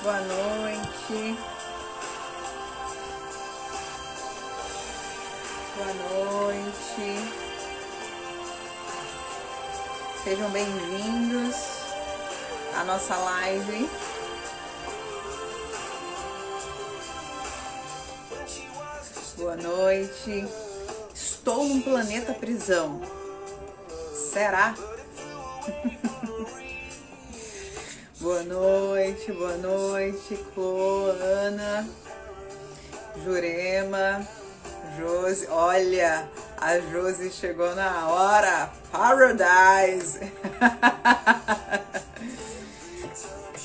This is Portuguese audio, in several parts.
Boa noite. Boa noite. Sejam bem-vindos à nossa live. Boa noite. Estou num planeta prisão. Será? Boa noite, Clô, Ana, Jurema, Josi. Olha, a Josi chegou na hora. Paradise!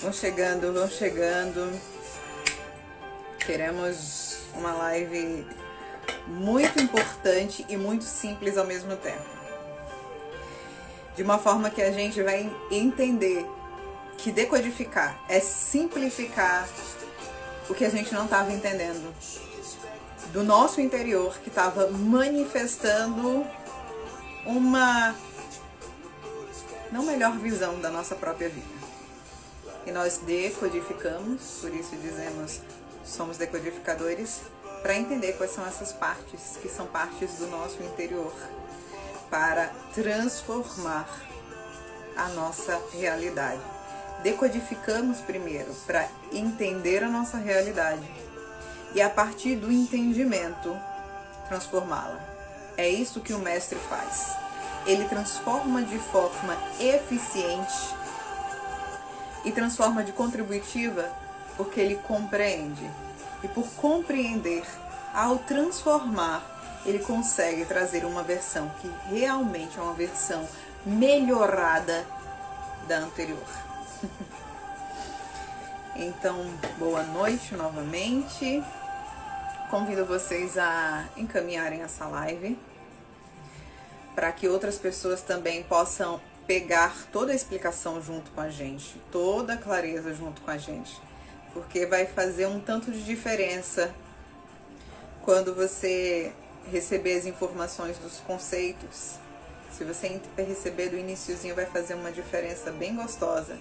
Vão chegando. Queremos uma live muito importante e muito simples ao mesmo tempo. De uma forma que a gente vai entender que decodificar é simplificar o que a gente não estava entendendo do nosso interior, que estava manifestando uma não melhor visão da nossa própria vida. E nós decodificamos, por isso dizemos somos decodificadores, para entender quais são essas partes, que são partes do nosso interior, para transformar a nossa realidade. Decodificamos primeiro para entender a nossa realidade e a partir do entendimento transformá-la. É isso que o mestre faz. Ele transforma de forma eficiente e transforma de contributiva porque ele compreende. E por compreender, ao transformar, ele consegue trazer uma versão que realmente é uma versão melhorada da anterior. Então, boa noite novamente. Convido vocês a encaminharem essa live para que outras pessoas também possam pegar toda a explicação junto com a gente, toda a clareza junto com a gente, porque vai fazer um tanto de diferença quando você receber as informações dos conceitos. Se você receber do iniciozinho, vai fazer uma diferença bem gostosa.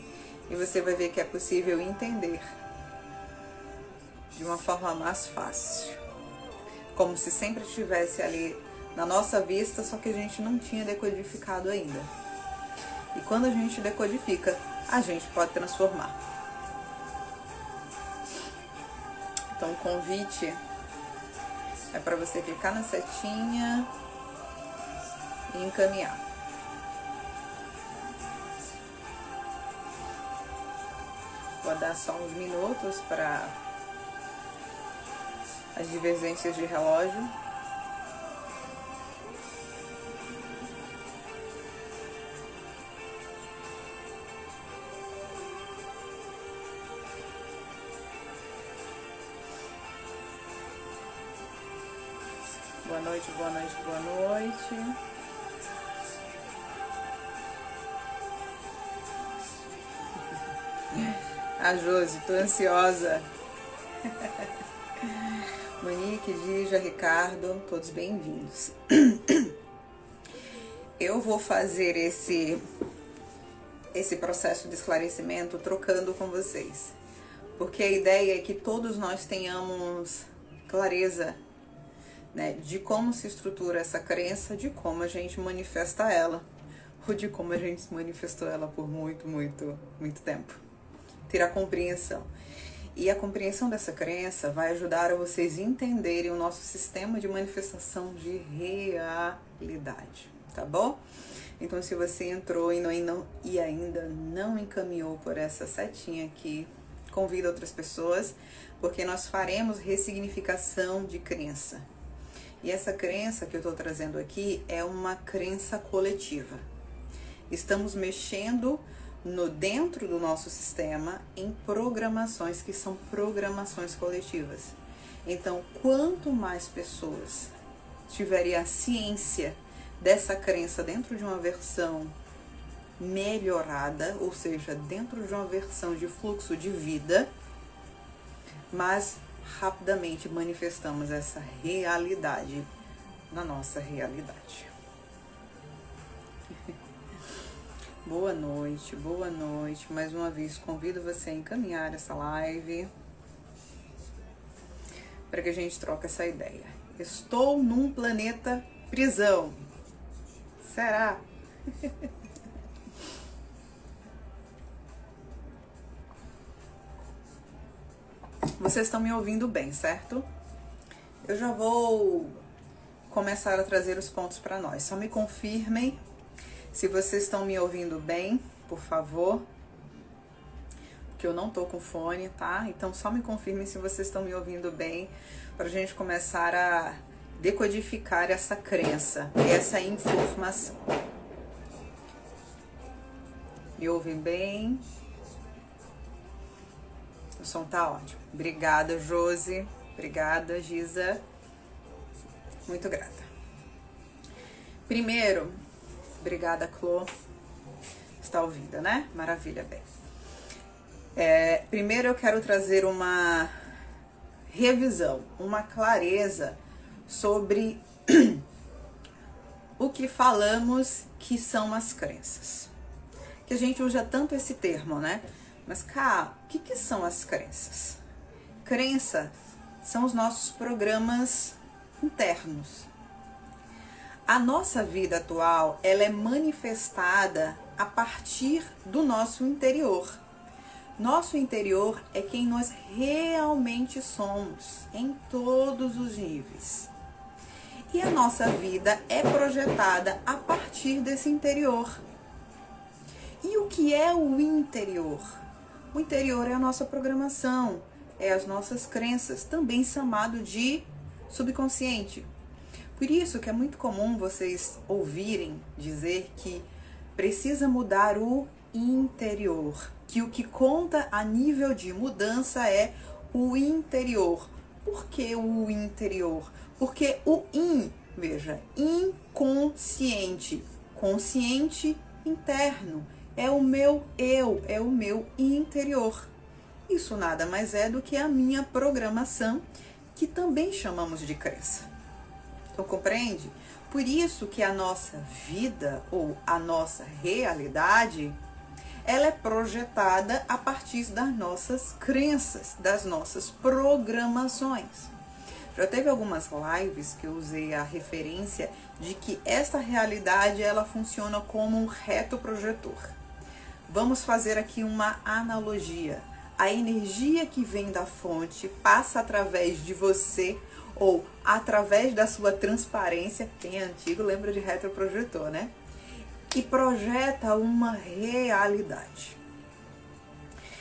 E você vai ver que é possível entender de uma forma mais fácil. Como se sempre estivesse ali na nossa vista, só que a gente não tinha decodificado ainda. E quando a gente decodifica, a gente pode transformar. Então o convite é para você clicar na setinha e encaminhar. Vou dar só uns minutos para as divergências de relógio. Boa noite, boa noite, boa noite. A Josi, tô ansiosa. Monique, Dija, Ricardo, todos bem-vindos. Eu vou fazer esse processo de esclarecimento trocando com vocês, porque a ideia é que todos nós tenhamos clareza, né, de como se estrutura essa crença, de como a gente manifesta ela, ou de como a gente manifestou ela por muito tempo. Ter a compreensão. E a compreensão dessa crença vai ajudar a vocês entenderem o nosso sistema de manifestação de realidade, tá bom? Então, se você entrou e ainda não encaminhou por essa setinha aqui, convida outras pessoas, porque nós faremos ressignificação de crença. E essa crença que eu estou trazendo aqui é uma crença coletiva. Estamos mexendo dentro do nosso sistema em programações que são programações coletivas. Então, quanto mais pessoas tiverem a ciência dessa crença dentro de uma versão melhorada, ou seja, dentro de uma versão de fluxo de vida, mais rapidamente manifestamos essa realidade na nossa realidade. Boa noite, boa noite. Mais uma vez, convido você a encaminhar essa live para que a gente troque essa ideia. Estou num planeta prisão. Será? Vocês estão me ouvindo bem, certo? Eu já vou começar a trazer os pontos para nós. Só me confirmem se vocês estão me ouvindo bem, por favor. Porque eu não tô com fone, tá? Então só me confirmem se vocês estão me ouvindo bem, pra gente começar a decodificar essa crença, essa informação. Me ouvem bem? O som tá ótimo. Obrigada, Josi. Obrigada, Giza. Muito grata. Primeiro, obrigada, Clô. Está ouvida, né? Maravilha, bem. Primeiro eu quero trazer uma revisão, uma clareza sobre o que falamos que são as crenças. Que a gente usa tanto esse termo, né? Mas, cara, o que são as crenças? Crença são os nossos programas internos. A nossa vida atual, ela é manifestada a partir do nosso interior. Nosso interior é quem nós realmente somos, em todos os níveis. E a nossa vida é projetada a partir desse interior. E o que é o interior? O interior é a nossa programação, é as nossas crenças, também chamado de subconsciente. Por isso que é muito comum vocês ouvirem dizer que precisa mudar o interior, que o que conta a nível de mudança é o interior. Por que o interior? Porque o veja, inconsciente, consciente interno, é o meu eu, é o meu interior. Isso nada mais é do que a minha programação, que também chamamos de crença. Então, compreende? Por isso que a nossa vida ou a nossa realidade, ela é projetada a partir das nossas crenças, das nossas programações. Já teve algumas lives que eu usei a referência de que essa realidade, ela funciona como um retroprojetor. Vamos fazer aqui uma analogia. A energia que vem da fonte passa através de você ou através da sua transparência, quem é antigo lembra de retroprojetor, né? E projeta uma realidade.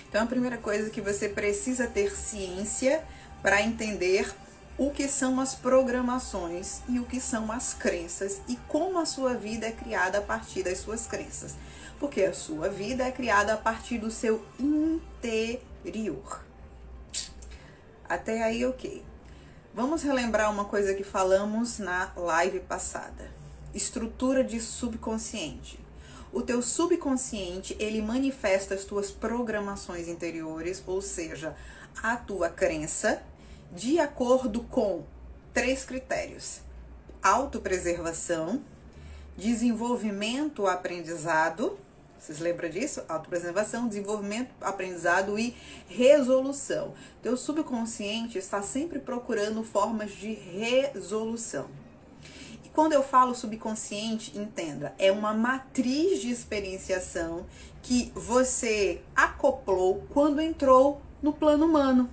Então, a primeira coisa que você precisa ter ciência para entender o que são as programações e o que são as crenças e como a sua vida é criada a partir das suas crenças. Porque a sua vida é criada a partir do seu interior. Até aí, ok. Vamos relembrar uma coisa que falamos na live passada. Estrutura de subconsciente. O teu subconsciente, ele manifesta as tuas programações interiores, ou seja, a tua crença, de acordo com 3 critérios: autopreservação, desenvolvimento, aprendizado. Vocês lembram disso? Autopreservação, desenvolvimento, aprendizado e resolução. Teu subconsciente está sempre procurando formas de resolução. E quando eu falo subconsciente, entenda, é uma matriz de experienciação que você acoplou quando entrou no plano humano.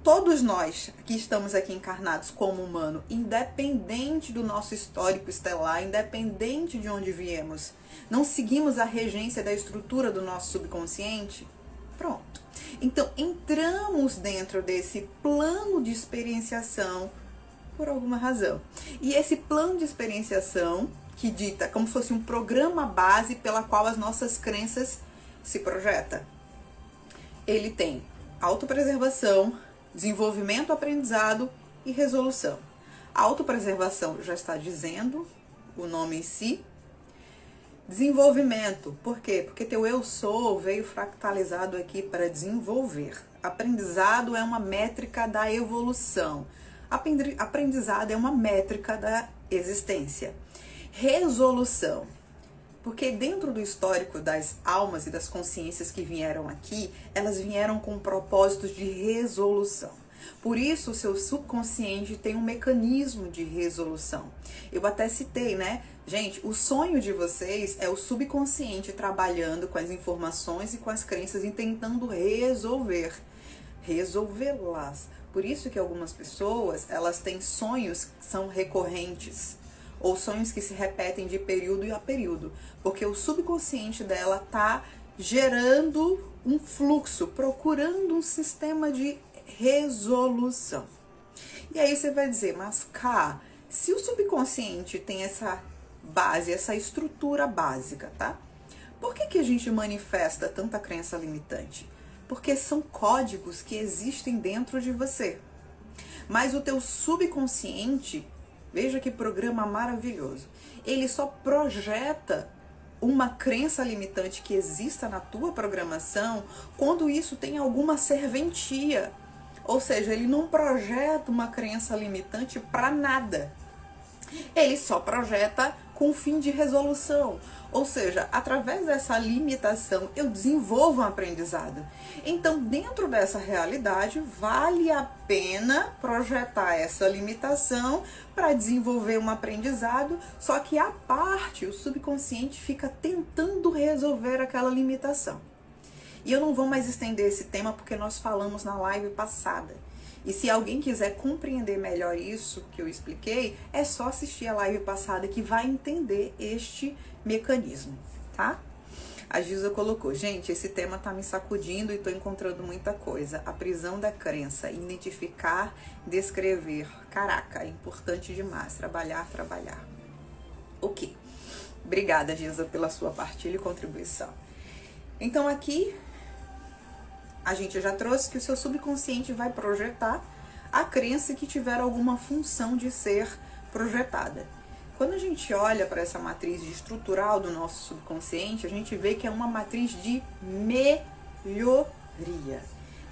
Todos nós que estamos aqui encarnados como humano, independente do nosso histórico estelar, independente de onde viemos, não seguimos a regência da estrutura do nosso subconsciente? Pronto. Então, entramos dentro desse plano de experienciação por alguma razão. E esse plano de experienciação, que dita como se fosse um programa base pela qual as nossas crenças se projetam, ele tem autopreservação, desenvolvimento, aprendizado e resolução. A autopreservação já está dizendo o nome em si. Desenvolvimento, por quê? Porque teu eu sou veio fractalizado aqui para desenvolver. Aprendizado é uma métrica da evolução. Aprendizado é uma métrica da existência. Resolução. Porque dentro do histórico das almas e das consciências que vieram aqui, elas vieram com propósitos de resolução. Por isso, o seu subconsciente tem um mecanismo de resolução. Eu até citei, né? Gente, o sonho de vocês é o subconsciente trabalhando com as informações e com as crenças e tentando resolvê-las. Por isso que algumas pessoas, elas têm sonhos que são recorrentes, ou sonhos que se repetem de período a período, porque o subconsciente dela está gerando um fluxo, procurando um sistema de resolução. E aí você vai dizer, mas cá, se o subconsciente tem essa base, essa estrutura básica, tá? Por que a gente manifesta tanta crença limitante? Porque são códigos que existem dentro de você. Mas o teu subconsciente, veja que programa maravilhoso, ele só projeta uma crença limitante que exista na tua programação quando isso tem alguma serventia. Ou seja, ele não projeta uma crença limitante para nada. Ele só projeta com fim de resolução. Ou seja, através dessa limitação eu desenvolvo um aprendizado. Então, dentro dessa realidade, vale a pena projetar essa limitação para desenvolver um aprendizado, só que à parte, o subconsciente fica tentando resolver aquela limitação. E eu não vou mais estender esse tema porque nós falamos na live passada. E se alguém quiser compreender melhor isso que eu expliquei, é só assistir a live passada que vai entender este mecanismo, tá? A Gilza colocou, gente, esse tema tá me sacudindo e tô encontrando muita coisa. A prisão da crença, identificar, descrever. Caraca, é importante demais. Trabalhar. Ok. Obrigada, Gilza, pela sua partilha e contribuição. Então aqui a gente já trouxe que o seu subconsciente vai projetar a crença que tiver alguma função de ser projetada. Quando a gente olha para essa matriz estrutural do nosso subconsciente, a gente vê que é uma matriz de melhoria.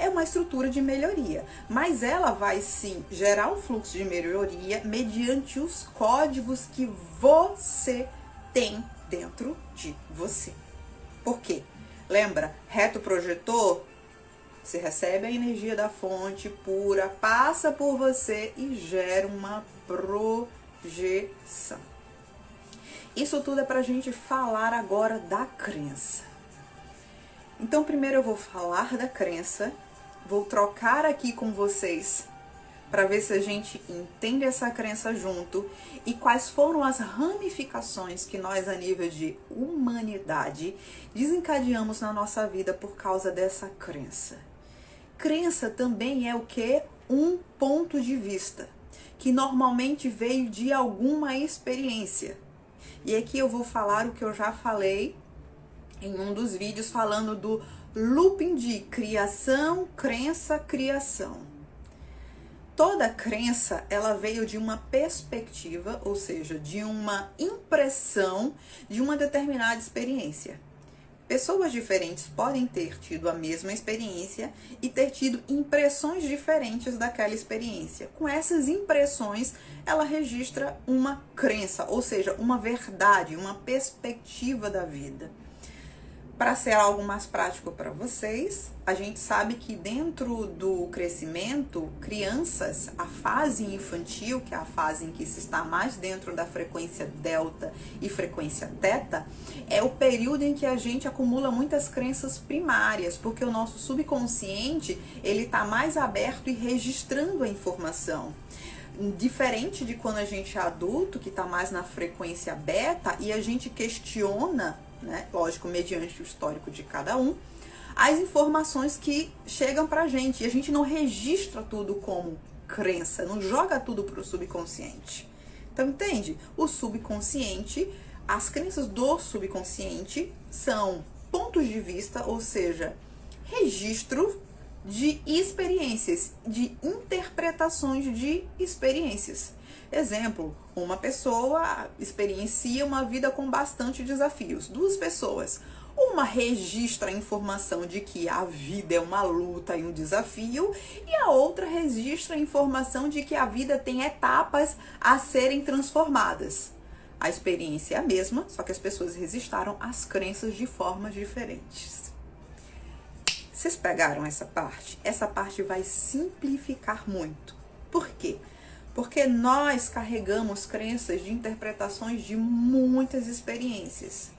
É uma estrutura de melhoria, mas ela vai sim gerar um fluxo de melhoria mediante os códigos que você tem dentro de você. Por quê? Lembra, retroprojetor? Você recebe a energia da fonte pura, passa por você e gera uma projeção. Isso tudo é para a gente falar agora da crença. Então, primeiro eu vou falar da crença, vou trocar aqui com vocês para ver se a gente entende essa crença junto e quais foram as ramificações que nós, a nível de humanidade, desencadeamos na nossa vida por causa dessa crença. Crença também é o que? Um ponto de vista, que normalmente veio de alguma experiência. E aqui eu vou falar o que eu já falei em um dos vídeos falando do looping de criação, crença, criação. Toda crença, ela veio de uma perspectiva, ou seja, de uma impressão de uma determinada experiência. Pessoas diferentes podem ter tido a mesma experiência e ter tido impressões diferentes daquela experiência. Com essas impressões, ela registra uma crença, ou seja, uma verdade, uma perspectiva da vida. Para ser algo mais prático para vocês, a gente sabe que dentro do crescimento, crianças, a fase infantil, que é a fase em que se está mais dentro da frequência delta e frequência teta, é o período em que a gente acumula muitas crenças primárias, porque o nosso subconsciente, ele está mais aberto e registrando a informação. Diferente de quando a gente é adulto, que está mais na frequência beta, e a gente questiona, né, lógico, mediante o histórico de cada um, as informações que chegam pra gente. E a gente não registra tudo como crença, não joga tudo pro subconsciente. Então, entende? O subconsciente, as crenças do subconsciente são pontos de vista, ou seja, registro de experiências, de interpretações de experiências. Exemplo, uma pessoa experiencia uma vida com bastante desafios. Duas pessoas. Uma registra a informação de que a vida é uma luta e um desafio, e a outra registra a informação de que a vida tem etapas a serem transformadas. A experiência é a mesma, só que as pessoas registraram as crenças de formas diferentes. Vocês pegaram essa parte? Essa parte vai simplificar muito. Por quê? Porque nós carregamos crenças de interpretações de muitas experiências.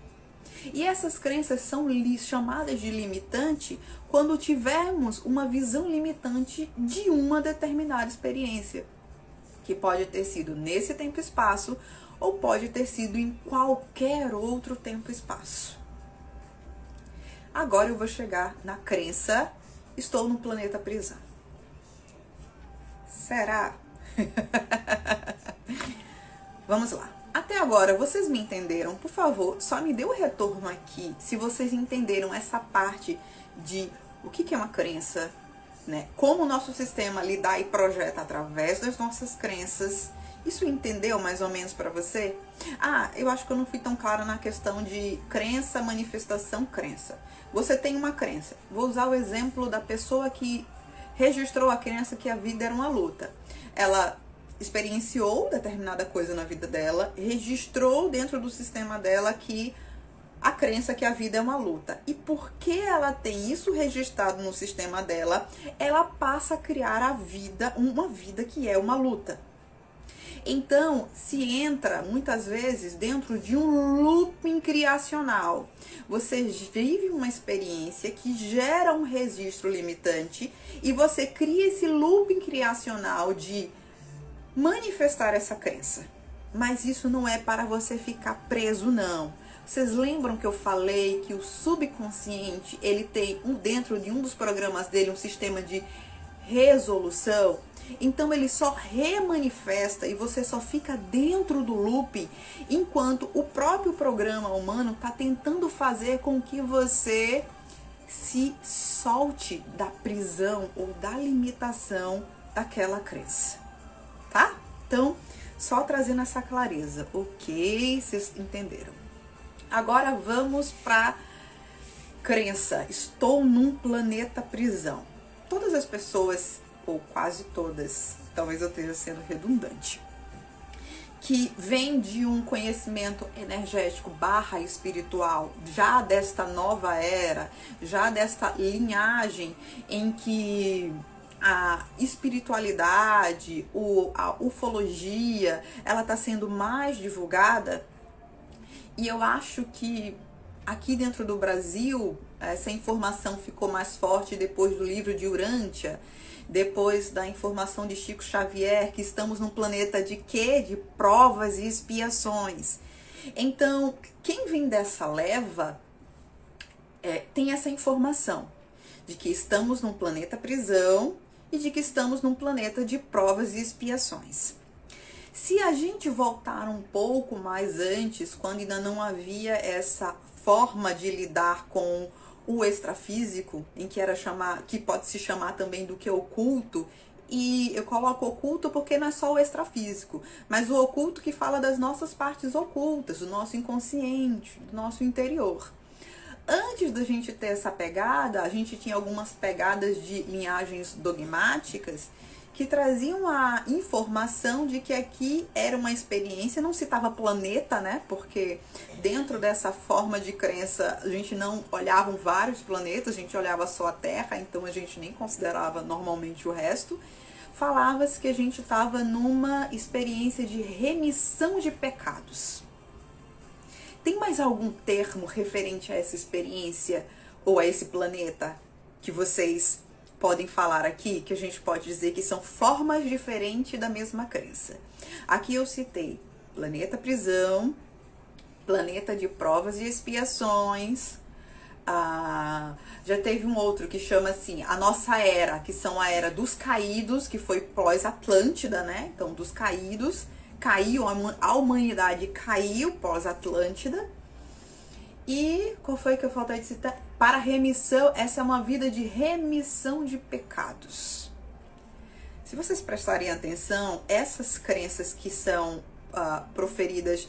E essas crenças são chamadas de limitante quando tivermos uma visão limitante de uma determinada experiência, que pode ter sido nesse tempo e espaço ou pode ter sido em qualquer outro tempo e espaço. Agora eu vou chegar na crença: estou no planeta prisão. Será? Vamos lá. Até agora, vocês me entenderam? Por favor, só me dê o retorno aqui se vocês entenderam essa parte de o que é uma crença, né? Como o nosso sistema lidar e projeta através das nossas crenças. Isso entendeu mais ou menos para você? Ah, eu acho que eu não fui tão clara na questão de crença, manifestação, crença. Você tem uma crença. Vou usar o exemplo da pessoa que registrou a crença que a vida era uma luta. Ela experienciou determinada coisa na vida dela, registrou dentro do sistema dela que a crença que a vida é uma luta. E porque ela tem isso registrado no sistema dela, ela passa a criar a vida, uma vida que é uma luta. Então, se entra muitas vezes dentro de um looping criacional. Você vive uma experiência que gera um registro limitante e você cria esse looping criacional de manifestar essa crença. Mas isso não é para você ficar preso, não. Vocês lembram que eu falei que o subconsciente, ele tem dentro de um dos programas dele um sistema de resolução? Então ele só remanifesta e você só fica dentro do looping, enquanto o próprio programa humano está tentando fazer com que você se solte da prisão ou da limitação daquela crença, tá? Então, só trazendo essa clareza, ok? Vocês entenderam? Agora vamos para crença. Estou num planeta prisão. Todas as pessoas, ou quase todas, talvez eu esteja sendo redundante, que vem de um conhecimento energético / espiritual, já desta nova era, já desta linhagem em que a espiritualidade, a ufologia, ela está sendo mais divulgada. E eu acho que aqui dentro do Brasil, essa informação ficou mais forte depois do livro de Urântia, depois da informação de Chico Xavier, que estamos num planeta de quê? De provas e expiações. Então, quem vem dessa leva tem essa informação de que estamos num planeta prisão e de que estamos num planeta de provas e expiações. Se a gente voltar um pouco mais antes, quando ainda não havia essa forma de lidar com o extrafísico, em que pode se chamar também do que oculto, e eu coloco oculto porque não é só o extrafísico, mas o oculto que fala das nossas partes ocultas, do nosso inconsciente, do nosso interior. Antes da gente ter essa pegada, a gente tinha algumas pegadas de linhagens dogmáticas que traziam a informação de que aqui era uma experiência, não citava planeta, né? Porque dentro dessa forma de crença, a gente não olhava vários planetas, a gente olhava só a Terra, então a gente nem considerava normalmente o resto. Falava-se que a gente estava numa experiência de remissão de pecados. Tem mais algum termo referente a essa experiência ou a esse planeta que vocês podem falar aqui, que a gente pode dizer que são formas diferentes da mesma crença? Aqui eu citei planeta prisão, planeta de provas e expiações. Já teve um outro que chama assim, a nossa era, que são a era dos caídos, que foi pós-Atlântida, né? Então, dos caídos, caiu, a humanidade caiu pós-Atlântida. E qual foi que eu faltei de citar? Para remissão, essa é uma vida de remissão de pecados. Se vocês prestarem atenção, essas crenças que são proferidas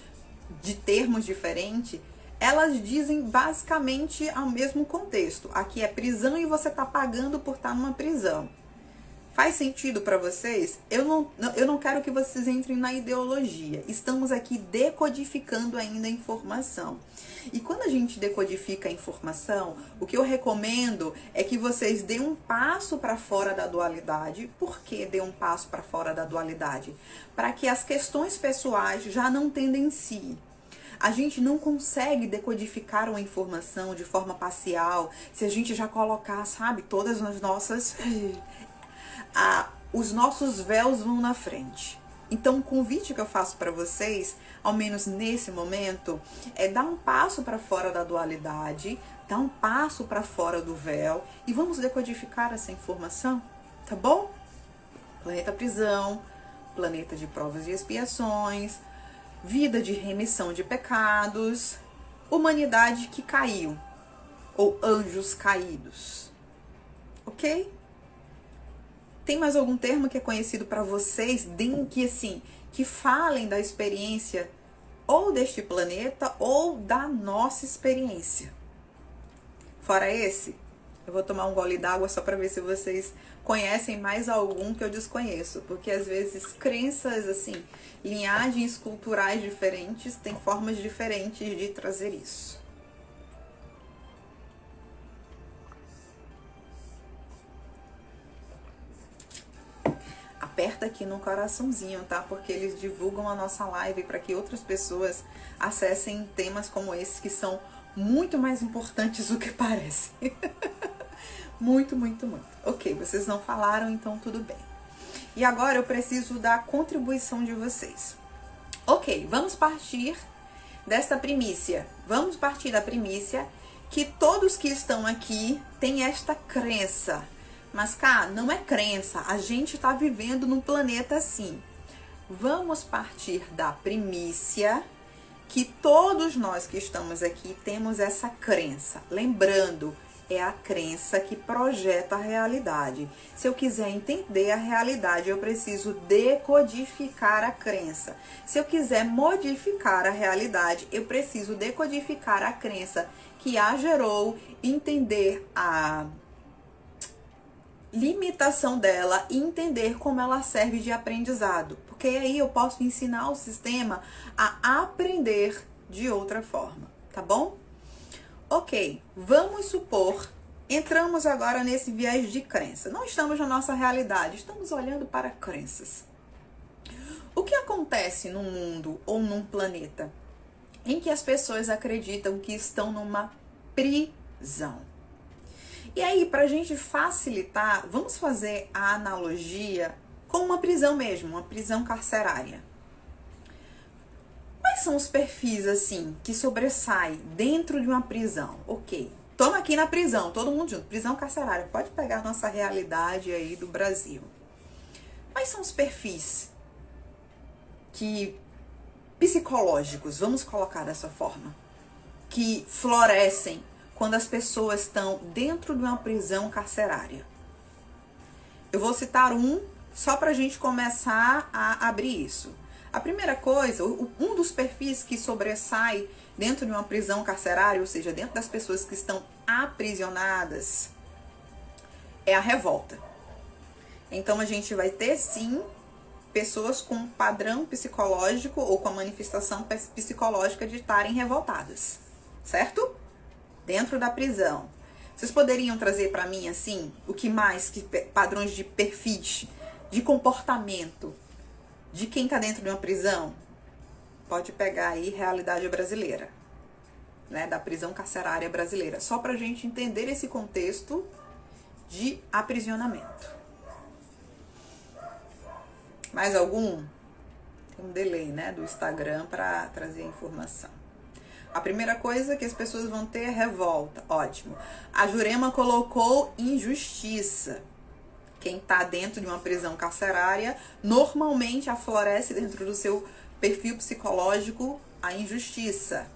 de termos diferentes, elas dizem basicamente ao mesmo contexto. Aqui é prisão e você está pagando por estar numa prisão. Faz sentido para vocês? Eu não quero que vocês entrem na ideologia. Estamos aqui decodificando ainda a informação. E quando a gente decodifica a informação, o que eu recomendo é que vocês deem um passo para fora da dualidade. Por que dê um passo para fora da dualidade? Para que as questões pessoais já não tendenciem. A gente não consegue decodificar uma informação de forma parcial se a gente já colocar, sabe, todas as nossas... os nossos véus vão na frente. Então, o convite que eu faço para vocês, ao menos nesse momento, é dar um passo para fora da dualidade, dar um passo para fora do véu e vamos decodificar essa informação, tá bom? Planeta prisão, planeta de provas e expiações, vida de remissão de pecados, humanidade que caiu, ou anjos caídos, ok? Tem mais algum termo que é conhecido para vocês, que falem da experiência ou deste planeta ou da nossa experiência? Fora esse, eu vou tomar um gole d'água só para ver se vocês conhecem mais algum que eu desconheço, porque às vezes crenças assim, linhagens culturais diferentes têm formas diferentes de trazer isso. Aperta aqui no coraçãozinho, tá? Porque eles divulgam a nossa live para que outras pessoas acessem temas como esses que são muito mais importantes do que parece. Muito, muito, muito. Ok, vocês não falaram, então tudo bem. E agora eu preciso da contribuição de vocês. Ok, vamos partir desta primícia. Vamos partir da primícia que todos que estão aqui têm esta crença. Mas, cá, não é crença, a gente está vivendo num planeta assim. Vamos partir da primícia que todos nós que estamos aqui temos essa crença. Lembrando, é a crença que projeta a realidade. Se eu quiser entender a realidade, eu preciso decodificar a crença. Se eu quiser modificar a realidade, eu preciso decodificar a crença que a gerou, entender a limitação dela e entender como ela serve de aprendizado. Porque aí eu posso ensinar o sistema a aprender de outra forma, tá bom? Ok, vamos supor, entramos agora nesse viés de crença. Não estamos na nossa realidade, estamos olhando para crenças. O que acontece num mundo ou num planeta em que as pessoas acreditam que estão numa prisão? E aí, para a gente facilitar, vamos fazer a analogia com uma prisão mesmo, uma prisão carcerária. Quais são os perfis, assim, que sobressaem dentro de uma prisão? Ok, estamos aqui na prisão, todo mundo junto, prisão carcerária. Pode pegar a nossa realidade aí do Brasil. Quais são os perfis psicológicos, vamos colocar dessa forma, que florescem quando as pessoas estão dentro de uma prisão carcerária? Eu vou citar um só para a gente começar a abrir isso. A primeira coisa, um dos perfis que sobressai dentro de uma prisão carcerária, ou seja, dentro das pessoas que estão aprisionadas, é a revolta. Então a gente vai ter sim pessoas com padrão psicológico ou com a manifestação psicológica de estarem revoltadas, certo? Dentro da prisão. Vocês poderiam trazer para mim, assim, o que mais, que padrões de perfis, de comportamento, de quem tá dentro de uma prisão? Pode pegar aí realidade brasileira, né, da prisão carcerária brasileira, só pra gente entender esse contexto de aprisionamento. Mais algum? Tem um delay, né, do Instagram para trazer a informação. A primeira coisa que as pessoas vão ter é revolta. Ótimo. A Jurema colocou injustiça. Quem está dentro de uma prisão carcerária normalmente aflorece dentro do seu perfil psicológico a injustiça.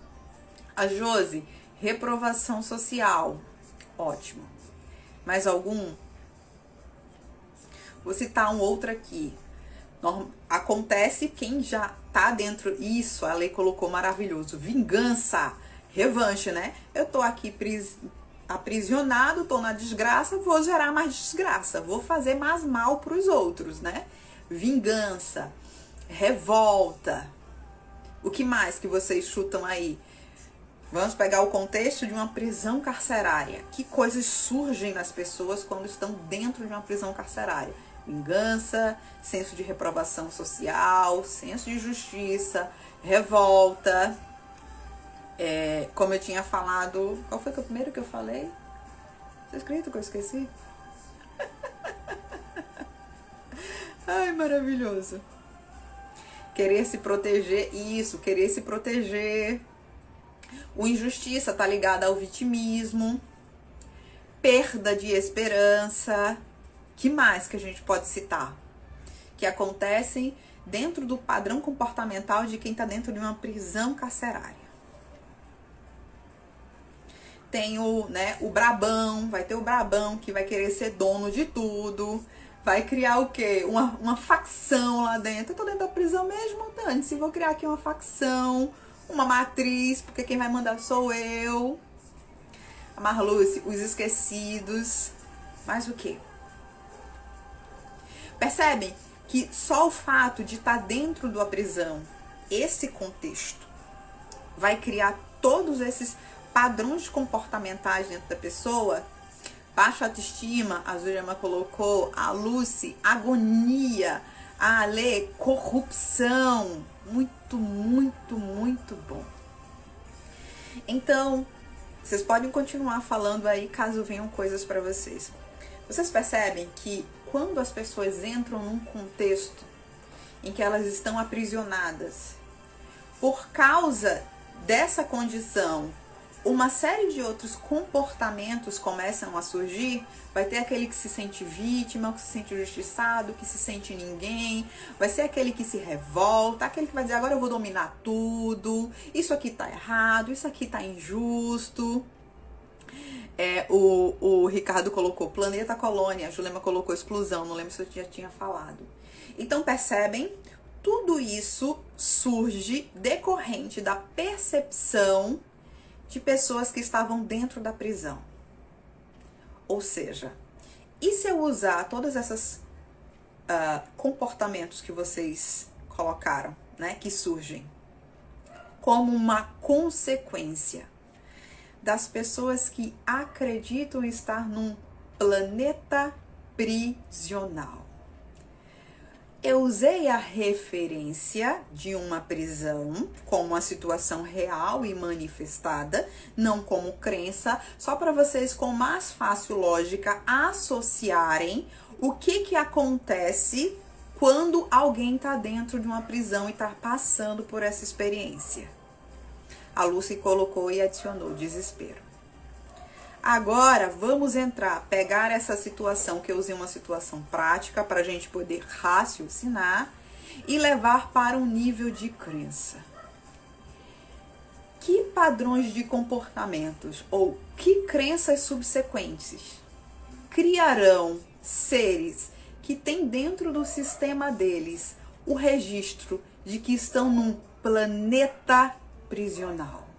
A Josi, reprovação social. Ótimo. Mais algum? Vou citar um outro aqui. Acontece quem já tá dentro. Isso, a lei colocou maravilhoso. Vingança, revanche, né? Eu tô aqui aprisionado, tô na desgraça, vou gerar mais desgraça, vou fazer mais mal para os outros, né? Vingança, revolta. O que mais que vocês chutam aí? Vamos pegar o contexto de uma prisão carcerária. Que coisas surgem nas pessoas quando estão dentro de uma prisão carcerária? Vingança, senso de reprovação social, senso de justiça, revolta. Como eu tinha falado... Qual foi o primeiro que eu falei? Tá escrito que eu esqueci? Ai, maravilhoso. Querer se proteger, isso, querer se proteger. O injustiça tá ligado ao vitimismo. Perda de esperança. Que mais que a gente pode citar? Que acontecem dentro do padrão comportamental de quem tá dentro de uma prisão carcerária. Tem o brabão, vai ter o brabão que vai querer ser dono de tudo. Vai criar o quê? Uma facção lá dentro. Eu tô dentro da prisão mesmo, Dani. Se vou criar aqui uma facção, uma matriz, porque quem vai mandar sou eu. A Marluce, os esquecidos. Mais o quê? Percebem que só o fato de estar dentro da prisão, esse contexto, vai criar todos esses padrões comportamentais dentro da pessoa. Baixa autoestima, a Zurema colocou, a Lucy, agonia, a Ale, corrupção. Muito, muito, muito bom. Então, vocês podem continuar falando aí caso venham coisas para vocês. Vocês percebem que quando as pessoas entram num contexto em que elas estão aprisionadas, por causa dessa condição, uma série de outros comportamentos começam a surgir. Vai ter aquele que se sente vítima, que se sente injustiçado, que se sente ninguém. Vai ser aquele que se revolta, aquele que vai dizer, agora eu vou dominar tudo. Isso aqui tá errado, isso aqui tá injusto. O Ricardo colocou planeta colônia, a Julema colocou exclusão, não lembro se eu já tinha falado. Então percebem, tudo isso surge decorrente da percepção de pessoas que estavam dentro da prisão. Ou seja, e se eu usar todos esses comportamentos que vocês colocaram, né, que surgem, como uma consequência das pessoas que acreditam estar num planeta prisional? Eu usei a referência de uma prisão como uma situação real e manifestada, não como crença, só para vocês com mais fácil lógica associarem o que acontece quando alguém está dentro de uma prisão e está passando por essa experiência. A Lucy colocou e adicionou desespero. Agora, vamos pegar essa situação, que eu usei uma situação prática para a gente poder raciocinar e levar para um nível de crença. Que padrões de comportamentos ou que crenças subsequentes criarão seres que têm dentro do sistema deles o registro de que estão num planeta prisional?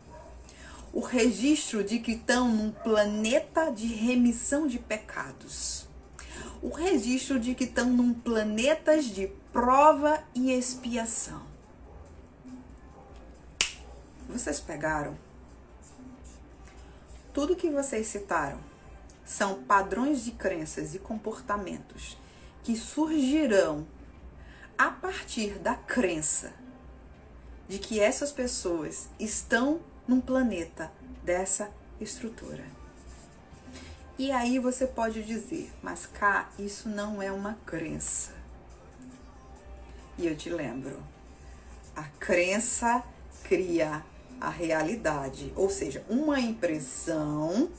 O registro de que estão num planeta de remissão de pecados. O registro de que estão num planeta de prova e expiação. Vocês pegaram? Tudo que vocês citaram são padrões de crenças e comportamentos que surgirão a partir da crença de que essas pessoas estão num planeta dessa estrutura. E aí você pode dizer, mas cá, isso não é uma crença. E eu te lembro, a crença cria a realidade, ou seja, uma impressão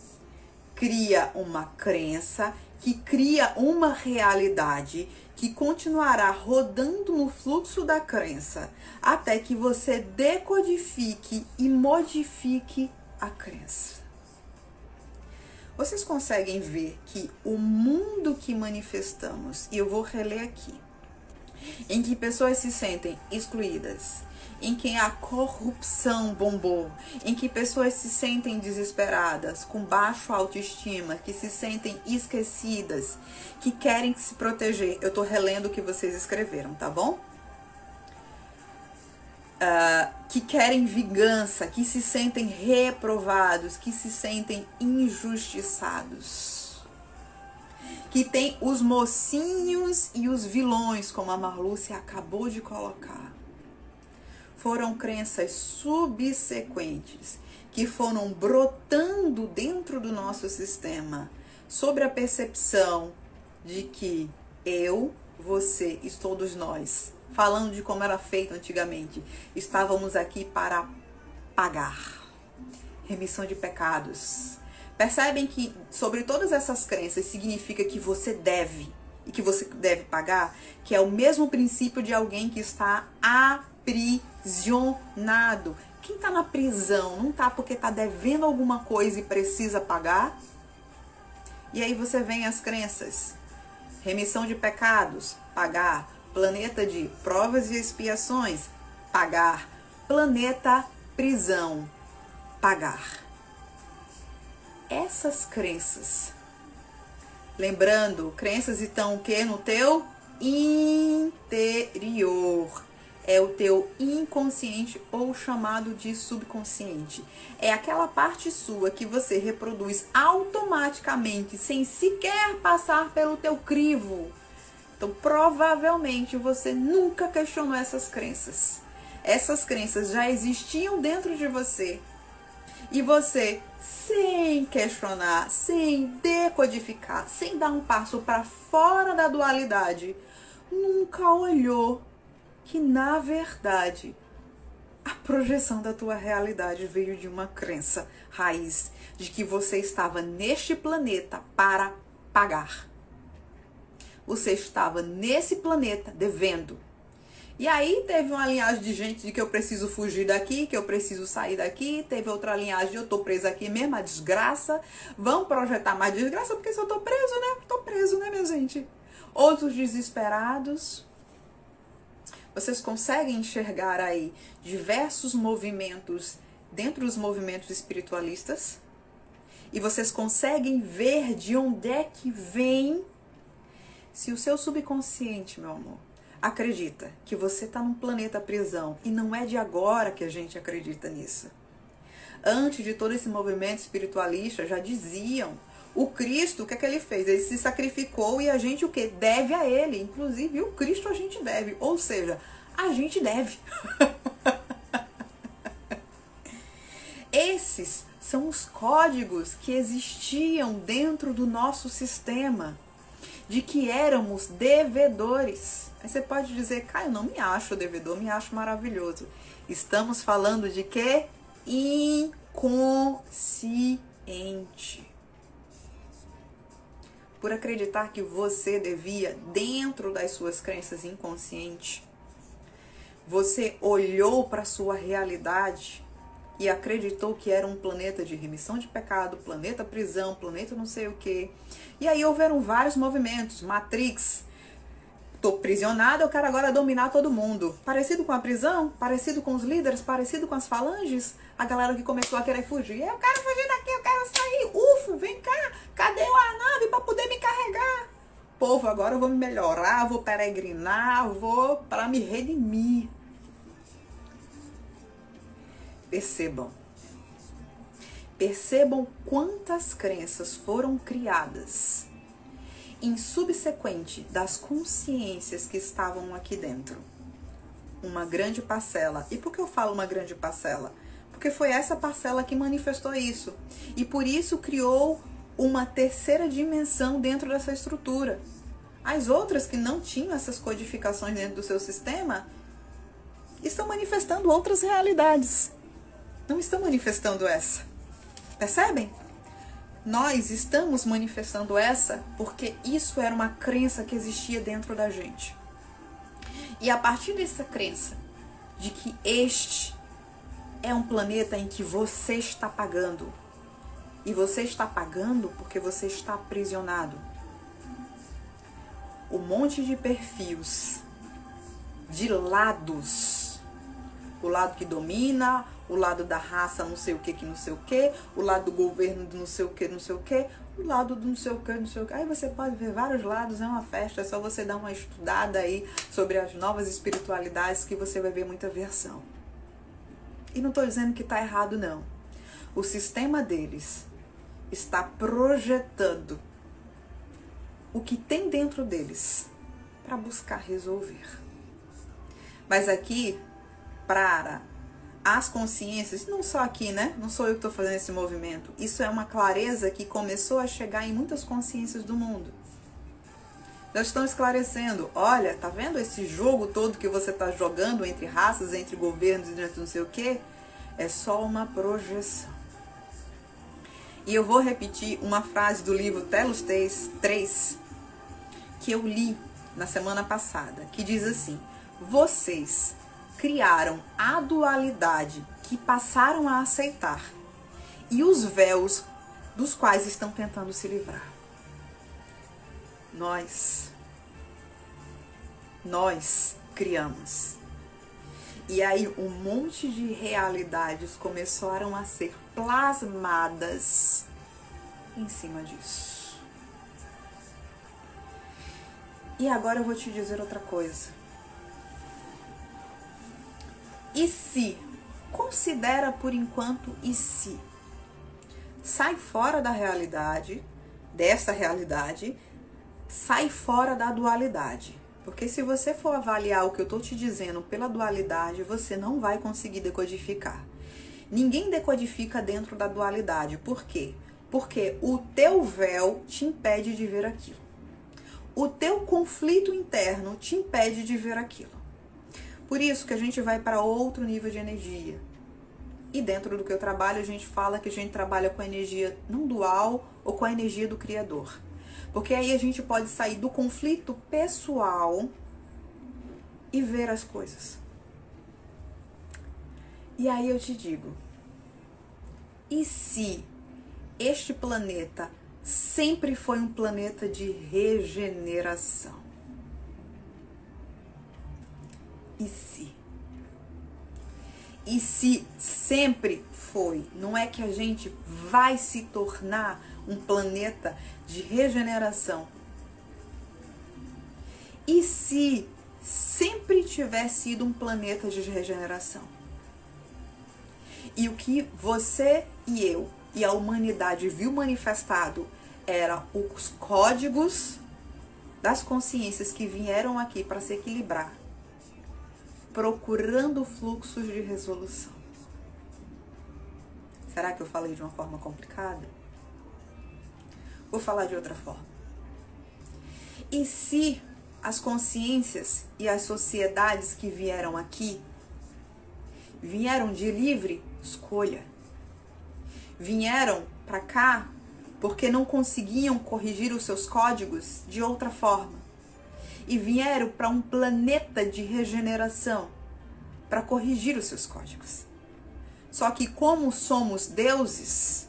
cria uma crença que cria uma realidade que continuará rodando no fluxo da crença até que você decodifique e modifique a crença. Vocês conseguem ver que o mundo que manifestamos, e eu vou reler aqui, em que pessoas se sentem excluídas, em que a corrupção bombou, em que pessoas se sentem desesperadas, com baixa autoestima, que se sentem esquecidas, que querem se proteger. Eu tô relendo o que vocês escreveram, tá bom? Que querem vingança, que se sentem reprovados, que se sentem injustiçados. Que tem os mocinhos e os vilões, como a Marlúcia acabou de colocar. Foram crenças subsequentes que foram brotando dentro do nosso sistema sobre a percepção de que eu, você e todos nós, falando de como era feito antigamente, estávamos aqui para pagar. Remissão de pecados. Percebem que sobre todas essas crenças significa que você deve e que você deve pagar, que é o mesmo princípio de alguém que está aprisionado. Quem está na prisão não está porque está devendo alguma coisa e precisa pagar? E aí você vem as crenças. Remissão de pecados, pagar. Planeta de provas e expiações, pagar. Planeta prisão, pagar. Essas crenças, lembrando, crenças estão o que? No teu interior. É o teu inconsciente ou chamado de subconsciente. É aquela parte sua que você reproduz automaticamente, sem sequer passar pelo teu crivo. Então, provavelmente, você nunca questionou essas crenças. Essas crenças já existiam dentro de você. E você, sem questionar, sem decodificar, sem dar um passo para fora da dualidade, nunca olhou que, na verdade, a projeção da tua realidade veio de uma crença raiz de que você estava neste planeta para pagar. Você estava nesse planeta devendo. E aí teve uma linhagem de gente de que eu preciso fugir daqui, que eu preciso sair daqui. Teve outra linhagem de eu tô presa aqui mesmo, a desgraça. Vão projetar mais desgraça, porque se eu tô preso, né? Tô preso, né, minha gente? Outros desesperados. Vocês conseguem enxergar aí diversos movimentos dentro dos movimentos espiritualistas? E vocês conseguem ver de onde é que vem. Se o seu subconsciente, meu amor, acredita que você está num planeta prisão, e não é de agora que a gente acredita nisso. Antes de todo esse movimento espiritualista, já diziam, o Cristo, o que é que ele fez? Ele se sacrificou e a gente o quê? Deve a ele. Inclusive, o Cristo a gente deve. Ou seja, a gente deve. Esses são os códigos que existiam dentro do nosso sistema, de que éramos devedores. Aí você pode dizer, Caio, eu não me acho devedor, me acho maravilhoso. Estamos falando de quê? Inconsciente. Por acreditar que você devia dentro das suas crenças inconscientes, você olhou para a sua realidade e acreditou que era um planeta de remissão de pecado, planeta prisão, planeta não sei o quê. E aí houveram vários movimentos, Matrix, tô prisionado, eu quero agora dominar todo mundo. Parecido com a prisão, parecido com os líderes, parecido com as falanges, a galera que começou a querer fugir. Eu quero fugir daqui, eu quero sair, ufo, vem cá, cadê a nave para poder me carregar? Povo, agora eu vou me melhorar, vou peregrinar, vou para me redimir. Percebam quantas crenças foram criadas em subsequente das consciências que estavam aqui dentro. Uma grande parcela. E por que eu falo uma grande parcela? Porque foi essa parcela que manifestou isso. E por isso criou uma terceira dimensão dentro dessa estrutura. As outras que não tinham essas codificações dentro do seu sistema estão manifestando outras realidades. Não estão manifestando essa. Percebem? Nós estamos manifestando essa porque isso era uma crença que existia dentro da gente. E a partir dessa crença de que este é um planeta em que você está pagando, e você está pagando porque você está aprisionado. O monte de perfis de lados. O lado que domina, o lado da raça não sei o que não sei o que, o lado do governo de não sei o que, o lado do não sei o que, não sei o que. Aí você pode ver vários lados, é uma festa, é só você dar uma estudada aí sobre as novas espiritualidades que você vai ver muita versão. E não estou dizendo que está errado, não. O sistema deles está projetando o que tem dentro deles para buscar resolver. Mas aqui, para as consciências, não só aqui, né? Não sou eu que estou fazendo esse movimento. Isso é uma clareza que começou a chegar em muitas consciências do mundo. Já estão esclarecendo. Olha, tá vendo esse jogo todo que você está jogando entre raças, entre governos e entre não sei o quê? É só uma projeção. E eu vou repetir uma frase do livro Telos 3, que eu li na semana passada, que diz assim: vocês criaram a dualidade que passaram a aceitar e os véus dos quais estão tentando se livrar. Nós criamos. E aí um monte de realidades começaram a ser plasmadas em cima disso. E agora eu vou te dizer outra coisa. E se? Considera por enquanto e se? Sai fora da realidade, dessa realidade, sai fora da dualidade. Porque se você for avaliar o que eu estou te dizendo pela dualidade, você não vai conseguir decodificar. Ninguém decodifica dentro da dualidade. Por quê? Porque o teu véu te impede de ver aquilo. O teu conflito interno te impede de ver aquilo. Por isso que a gente vai para outro nível de energia. E dentro do que eu trabalho, a gente fala que a gente trabalha com a energia não dual ou com a energia do Criador. Porque aí a gente pode sair do conflito pessoal e ver as coisas. E aí eu te digo, e se este planeta sempre foi um planeta de regeneração? E se? E se sempre foi? Não é que a gente vai se tornar um planeta de regeneração? E se sempre tiver sido um planeta de regeneração? E o que você e eu e a humanidade viu manifestado eram os códigos das consciências que vieram aqui para se equilibrar, procurando fluxos de resolução. Será que eu falei de uma forma complicada? Vou falar de outra forma. E se as consciências e as sociedades que vieram aqui vieram de livre escolha? Vieram para cá porque não conseguiam corrigir os seus códigos de outra forma. E vieram para um planeta de regeneração para corrigir os seus códigos. Só que como somos deuses,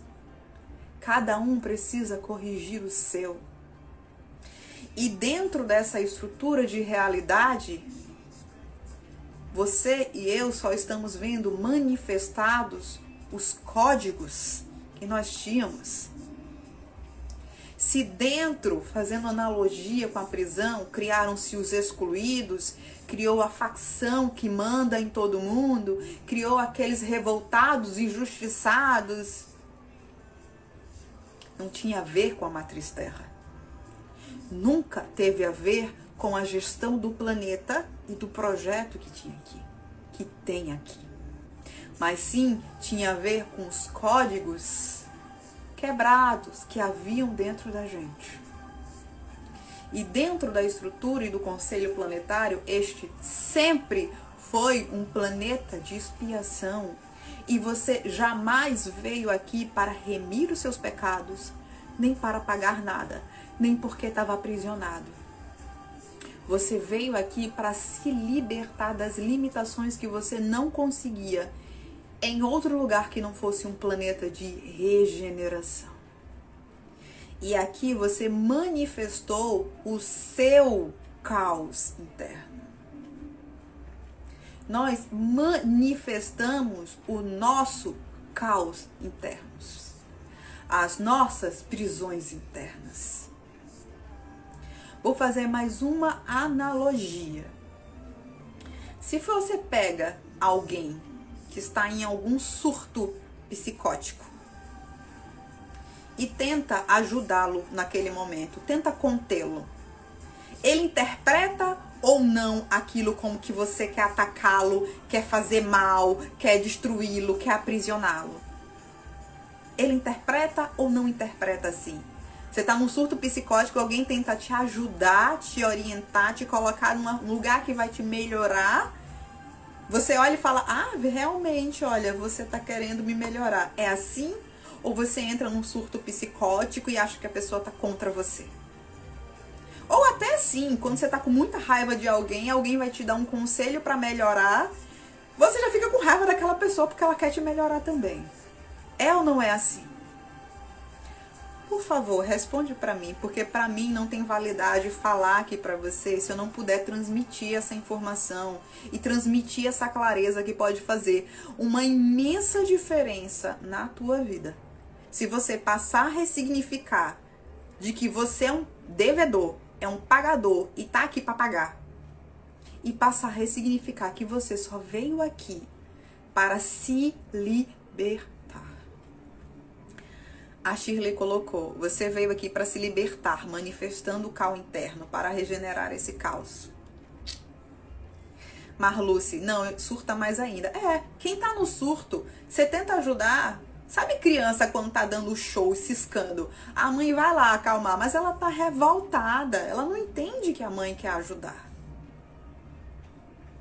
cada um precisa corrigir o seu. E dentro dessa estrutura de realidade, você e eu só estamos vendo manifestados os códigos que nós tínhamos. Se dentro, fazendo analogia com a prisão, criaram-se os excluídos, criou a facção que manda em todo mundo, criou aqueles revoltados, injustiçados, não tinha a ver com a Matriz Terra. Nunca teve a ver com a gestão do planeta e do projeto que tinha aqui, que tem aqui. Mas sim, tinha a ver com os códigos quebrados que haviam dentro da gente. E dentro da estrutura e do Conselho Planetário, este sempre foi um planeta de expiação. E você jamais veio aqui para remir os seus pecados, nem para pagar nada, nem porque estava aprisionado. Você veio aqui para se libertar das limitações que você não conseguia em outro lugar que não fosse um planeta de regeneração. E aqui você manifestou o seu caos interno. nós manifestamos o nosso caos internos, as nossas prisões internas. Vou fazer mais uma analogia. Se você pega alguém que está em algum surto psicótico e tenta ajudá-lo naquele momento, tenta contê-lo, ele interpreta ou não aquilo como que você quer atacá-lo, quer fazer mal, quer destruí-lo, quer aprisioná-lo? Ele interpreta ou não interpreta assim? Você está num surto psicótico, alguém tenta te ajudar, te orientar, te colocar num lugar que vai te melhorar. Você olha e fala, realmente, olha, você está querendo me melhorar. É assim? Ou você entra num surto psicótico e acha que a pessoa está contra você? Ou até sim, quando você está com muita raiva de alguém, alguém vai te dar um conselho para melhorar, você já fica com raiva daquela pessoa porque ela quer te melhorar também. É ou não é assim? Por favor, responde para mim, porque para mim não tem validade falar aqui para você se eu não puder transmitir essa informação e transmitir essa clareza que pode fazer uma imensa diferença na tua vida. Se você passar a ressignificar de que você é um devedor, é um pagador e tá aqui para pagar, e passar a ressignificar que você só veio aqui para se libertar. A Shirley colocou, você veio aqui para se libertar, manifestando o caos interno, para regenerar esse caos. Marluce, não, surta mais ainda. Quem tá no surto, você tenta ajudar. Sabe criança quando tá dando show, ciscando? A mãe vai lá acalmar, mas ela tá revoltada. Ela não entende que a mãe quer ajudar.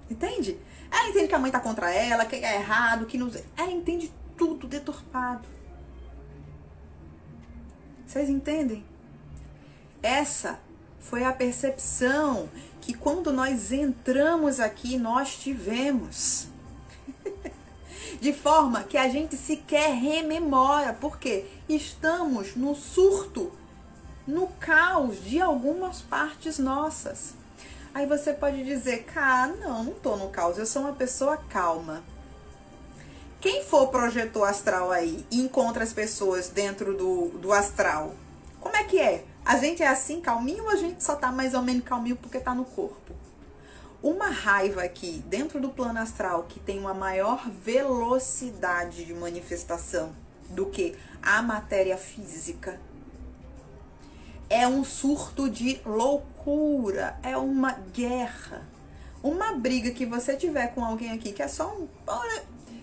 Entende? Ela entende que a mãe tá contra ela, que é errado, que não... Ela entende tudo deturpado. Vocês entendem? Essa foi a percepção que quando nós entramos aqui, nós tivemos. De forma que a gente sequer rememora, porque estamos no surto, no caos de algumas partes nossas. Aí você pode dizer, não tô no caos, eu sou uma pessoa calma. Quem for projetor astral aí e encontra as pessoas dentro do astral, como é que é? A gente é assim calminho ou a gente só tá mais ou menos calminho porque tá no corpo? Uma raiva aqui dentro do plano astral que tem uma maior velocidade de manifestação do que a matéria física é um surto de loucura, é uma guerra. Uma briga que você tiver com alguém aqui que é só um...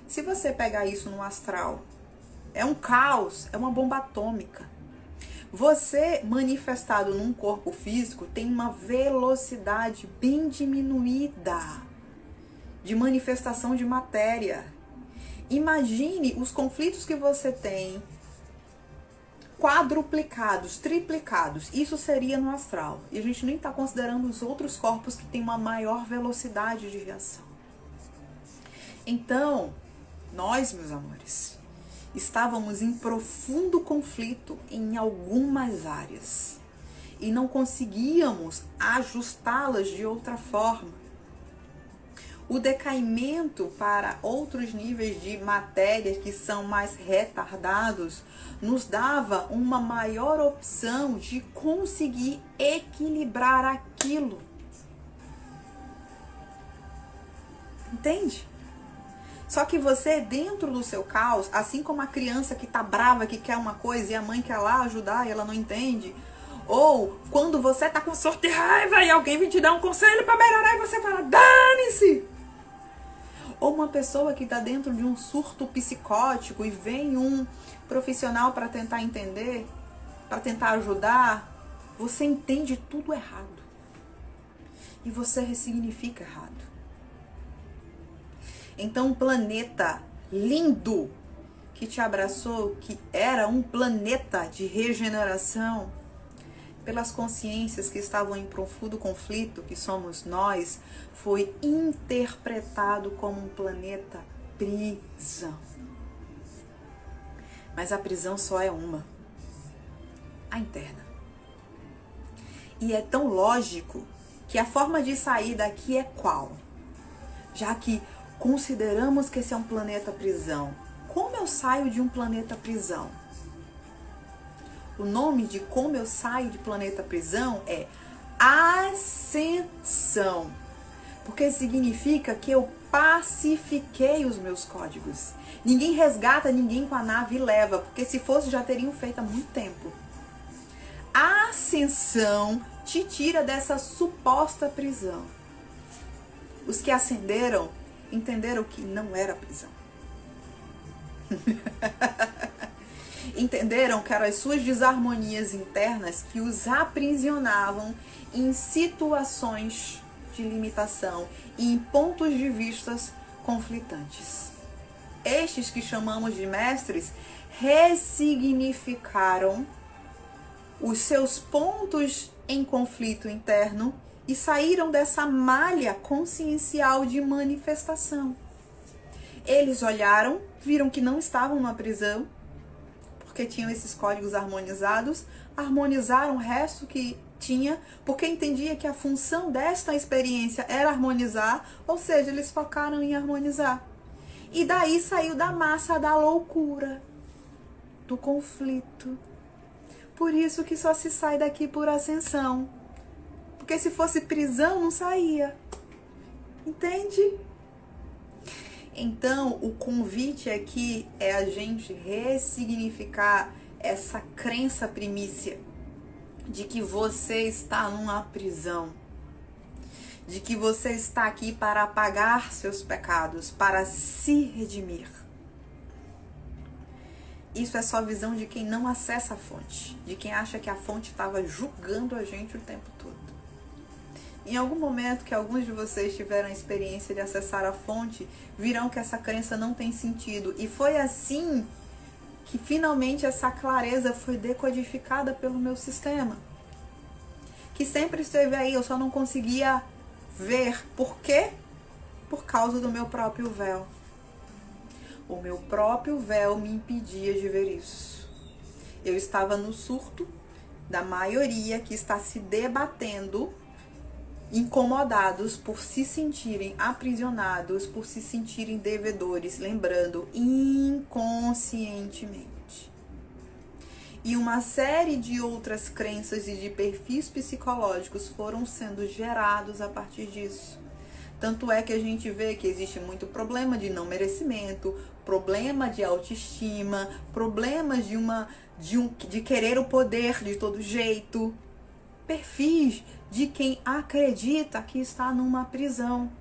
Se você pegar isso no astral, é um caos, é uma bomba atômica. Você, manifestado num corpo físico, tem uma velocidade bem diminuída de manifestação de matéria. Imagine os conflitos que você tem quadruplicados, triplicados. Isso seria no astral. E a gente nem está considerando os outros corpos que têm uma maior velocidade de reação. Então... nós, meus amores, estávamos em profundo conflito em algumas áreas e não conseguíamos ajustá-las de outra forma. O decaimento para outros níveis de matérias que são mais retardados nos dava uma maior opção de conseguir equilibrar aquilo. Entende? Só que você, dentro do seu caos, assim como a criança que tá brava, que quer uma coisa e a mãe quer lá ajudar e ela não entende, ou quando você tá com surto de raiva e alguém vem te dar um conselho pra melhorar e você fala, dane-se! Ou uma pessoa que tá dentro de um surto psicótico e vem um profissional para tentar entender, para tentar ajudar, você entende tudo errado. E você ressignifica errado. Então, um planeta lindo que te abraçou, que era um planeta de regeneração, pelas consciências que estavam em profundo conflito, que somos nós, foi interpretado como um planeta prisão. Mas a prisão só é uma, a interna. E é tão lógico que a forma de sair daqui é qual? Já que consideramos que esse é um planeta prisão. Como eu saio de um planeta prisão? O nome de como eu saio de planeta prisão é ascensão. Porque significa que eu pacifiquei os meus códigos. Ninguém resgata ninguém com a nave e leva, porque se fosse já teriam feito há muito tempo. A ascensão te tira dessa suposta prisão. Os que ascenderam entenderam que não era prisão. Entenderam que eram as suas desarmonias internas que os aprisionavam em situações de limitação e em pontos de vistas conflitantes. Estes que chamamos de mestres ressignificaram os seus pontos em conflito interno e saíram dessa malha consciencial de manifestação. Eles olharam, viram que não estavam numa prisão, porque tinham esses códigos harmonizados, harmonizaram o resto que tinha, porque entendia que a função desta experiência era harmonizar, ou seja, eles focaram em harmonizar. E daí saiu da massa da loucura, do conflito. Por isso que só se sai daqui por ascensão. Porque se fosse prisão, não saía. Entende? Então, o convite aqui é a gente ressignificar essa crença primícia de que você está numa prisão, de que você está aqui para apagar seus pecados, para se redimir. Isso é só visão de quem não acessa a fonte, de quem acha que a fonte estava julgando a gente o tempo todo. Em algum momento que alguns de vocês tiveram a experiência de acessar a fonte, virão que essa crença não tem sentido. E foi assim que finalmente essa clareza foi decodificada pelo meu sistema. Que sempre esteve aí, eu só não conseguia ver. Por quê? Por causa do meu próprio véu. O meu próprio véu me impedia de ver isso. Eu estava no surto da maioria que está se debatendo, incomodados por se sentirem aprisionados, por se sentirem devedores, lembrando, inconscientemente. E uma série de outras crenças e de perfis psicológicos foram sendo gerados a partir disso. Tanto é que a gente vê que existe muito problema de não merecimento, problema de autoestima, problemas de querer o poder de todo jeito. Perfis de quem acredita que está numa prisão,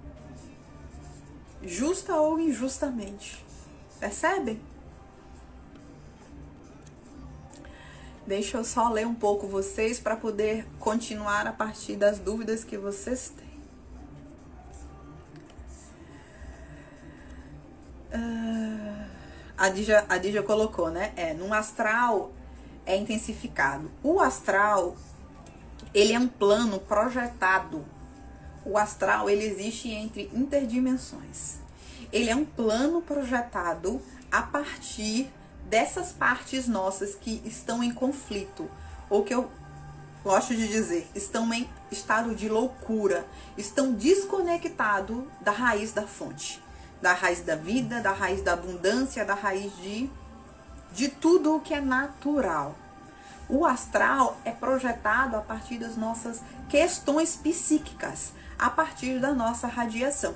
justa ou injustamente. Percebem? Deixa eu só ler um pouco vocês para poder continuar a partir das dúvidas que vocês têm. A Dígia colocou, né? No astral é intensificado. O astral, ele é um plano projetado. O astral, ele existe entre interdimensões. Ele é um plano projetado a partir dessas partes nossas que estão em conflito, ou que eu gosto de dizer, estão em estado de loucura, estão desconectados da raiz da fonte, da raiz da vida, da raiz da abundância, da raiz de tudo o que é natural. O astral é projetado a partir das nossas questões psíquicas, a partir da nossa radiação.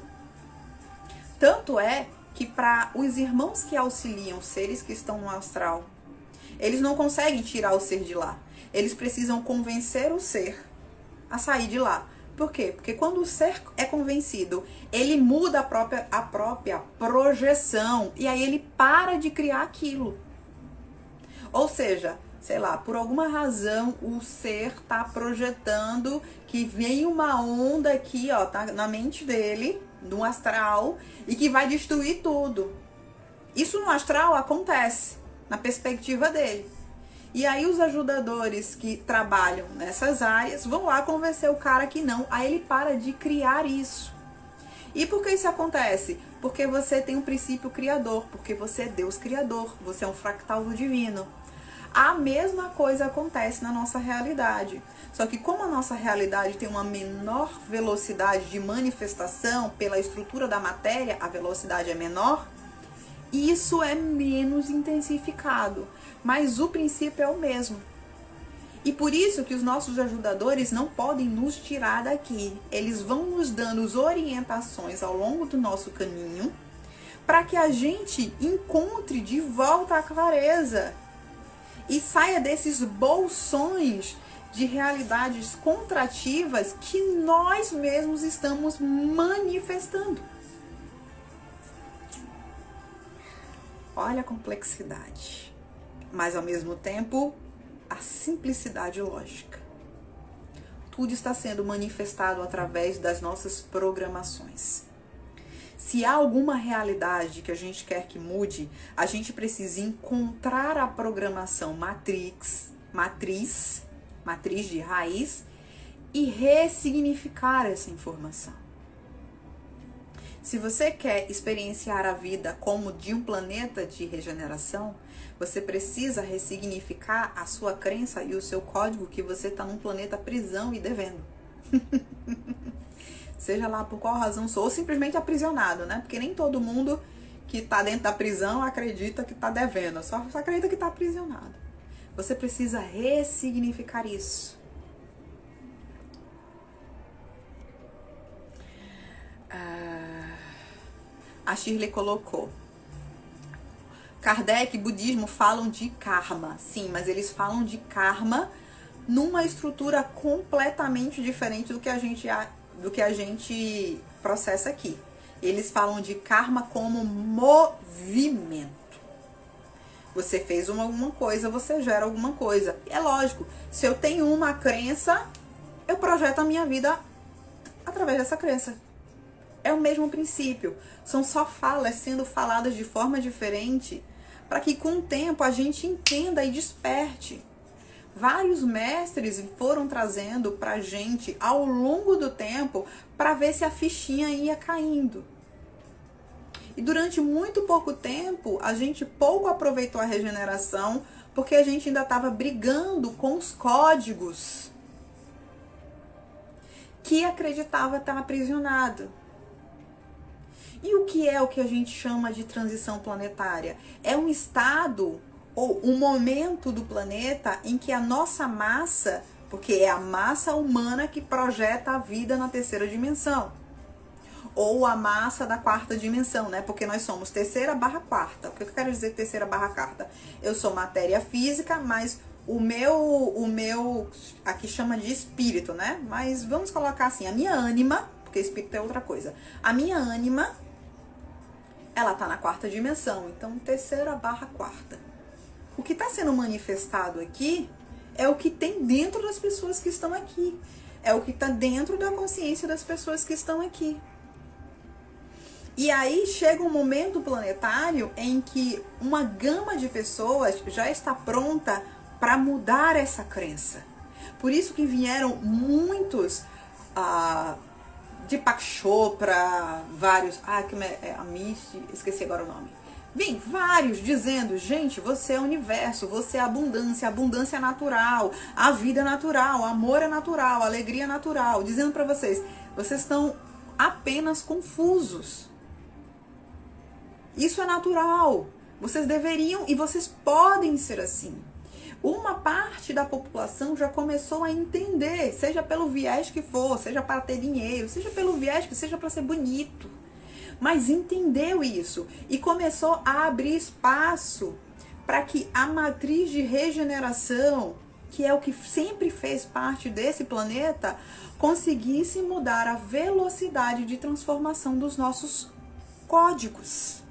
Tanto é que para os irmãos que auxiliam seres que estão no astral, eles não conseguem tirar o ser de lá. Eles precisam convencer o ser a sair de lá. Por quê? Porque quando o ser é convencido, ele muda a própria projeção e aí ele para de criar aquilo. Ou seja, sei lá, por alguma razão o ser tá projetando que vem uma onda aqui, ó, tá na mente dele, no astral, e que vai destruir tudo. Isso no astral acontece, na perspectiva dele. E aí os ajudadores que trabalham nessas áreas vão lá convencer o cara que não, aí ele para de criar isso. E por que isso acontece? Porque você tem um princípio criador, porque você é Deus criador, você é um fractal do divino. A mesma coisa acontece na nossa realidade. Só que como a nossa realidade tem uma menor velocidade de manifestação pela estrutura da matéria, a velocidade é menor, isso é menos intensificado. Mas o princípio é o mesmo. E por isso que os nossos ajudadores não podem nos tirar daqui. Eles vão nos dando orientações ao longo do nosso caminho para que a gente encontre de volta a clareza e saia desses bolsões de realidades contrativas que nós mesmos estamos manifestando. Olha a complexidade, mas ao mesmo tempo a simplicidade lógica. Tudo está sendo manifestado através das nossas programações. Se há alguma realidade que a gente quer que mude, a gente precisa encontrar a programação matriz de raiz e ressignificar essa informação. Se você quer experienciar a vida como de um planeta de regeneração, você precisa ressignificar a sua crença e o seu código que você está num planeta prisão e devendo. Seja lá por qual razão sou, ou simplesmente aprisionado, né? Porque nem todo mundo que está dentro da prisão acredita que está devendo, só acredita que está aprisionado. Você precisa ressignificar isso. A Shirley colocou: Kardec e budismo falam de karma. Sim, mas eles falam de karma numa estrutura completamente diferente do que a gente processa aqui. Eles falam de karma como movimento. Você fez alguma coisa, você gera alguma coisa. É lógico, se eu tenho uma crença, eu projeto a minha vida através dessa crença. É o mesmo princípio. São só falas sendo faladas de forma diferente para que com o tempo a gente entenda e desperte. Vários mestres foram trazendo pra gente ao longo do tempo para ver se a fichinha ia caindo. E durante muito pouco tempo, a gente pouco aproveitou a regeneração porque a gente ainda estava brigando com os códigos que acreditava estar aprisionado. E o que a gente chama de transição planetária? É um estado ou um momento do planeta em que a nossa massa, porque é a massa humana que projeta a vida na terceira dimensão, ou a massa da quarta dimensão, né? Porque nós somos terceira barra quarta. O que eu quero dizer terceira barra quarta? Eu sou matéria física, mas o meu aqui chama de espírito, né? Mas vamos colocar assim, a minha ânima, porque espírito é outra coisa. A minha ânima, ela tá na quarta dimensão, então terceira barra quarta. O que está sendo manifestado aqui é o que tem dentro das pessoas que estão aqui. É o que está dentro da consciência das pessoas que estão aqui. E aí chega um momento planetário em que uma gama de pessoas já está pronta para mudar essa crença. Por isso que vieram muitos Deepak Chopra, vários, a Misty, esqueci agora o nome. Vem vários dizendo, gente, você é o universo, você é a abundância é natural, a vida é natural, o amor é natural, a alegria é natural, dizendo para vocês estão apenas confusos. Isso é natural, vocês deveriam e vocês podem ser assim. Uma parte da população já começou a entender, seja pelo viés que for, seja para ter dinheiro, seja pelo viés que seja para ser bonito. Mas entendeu isso e começou a abrir espaço para que a matriz de regeneração, que é o que sempre fez parte desse planeta, conseguisse mudar a velocidade de transformação dos nossos códigos.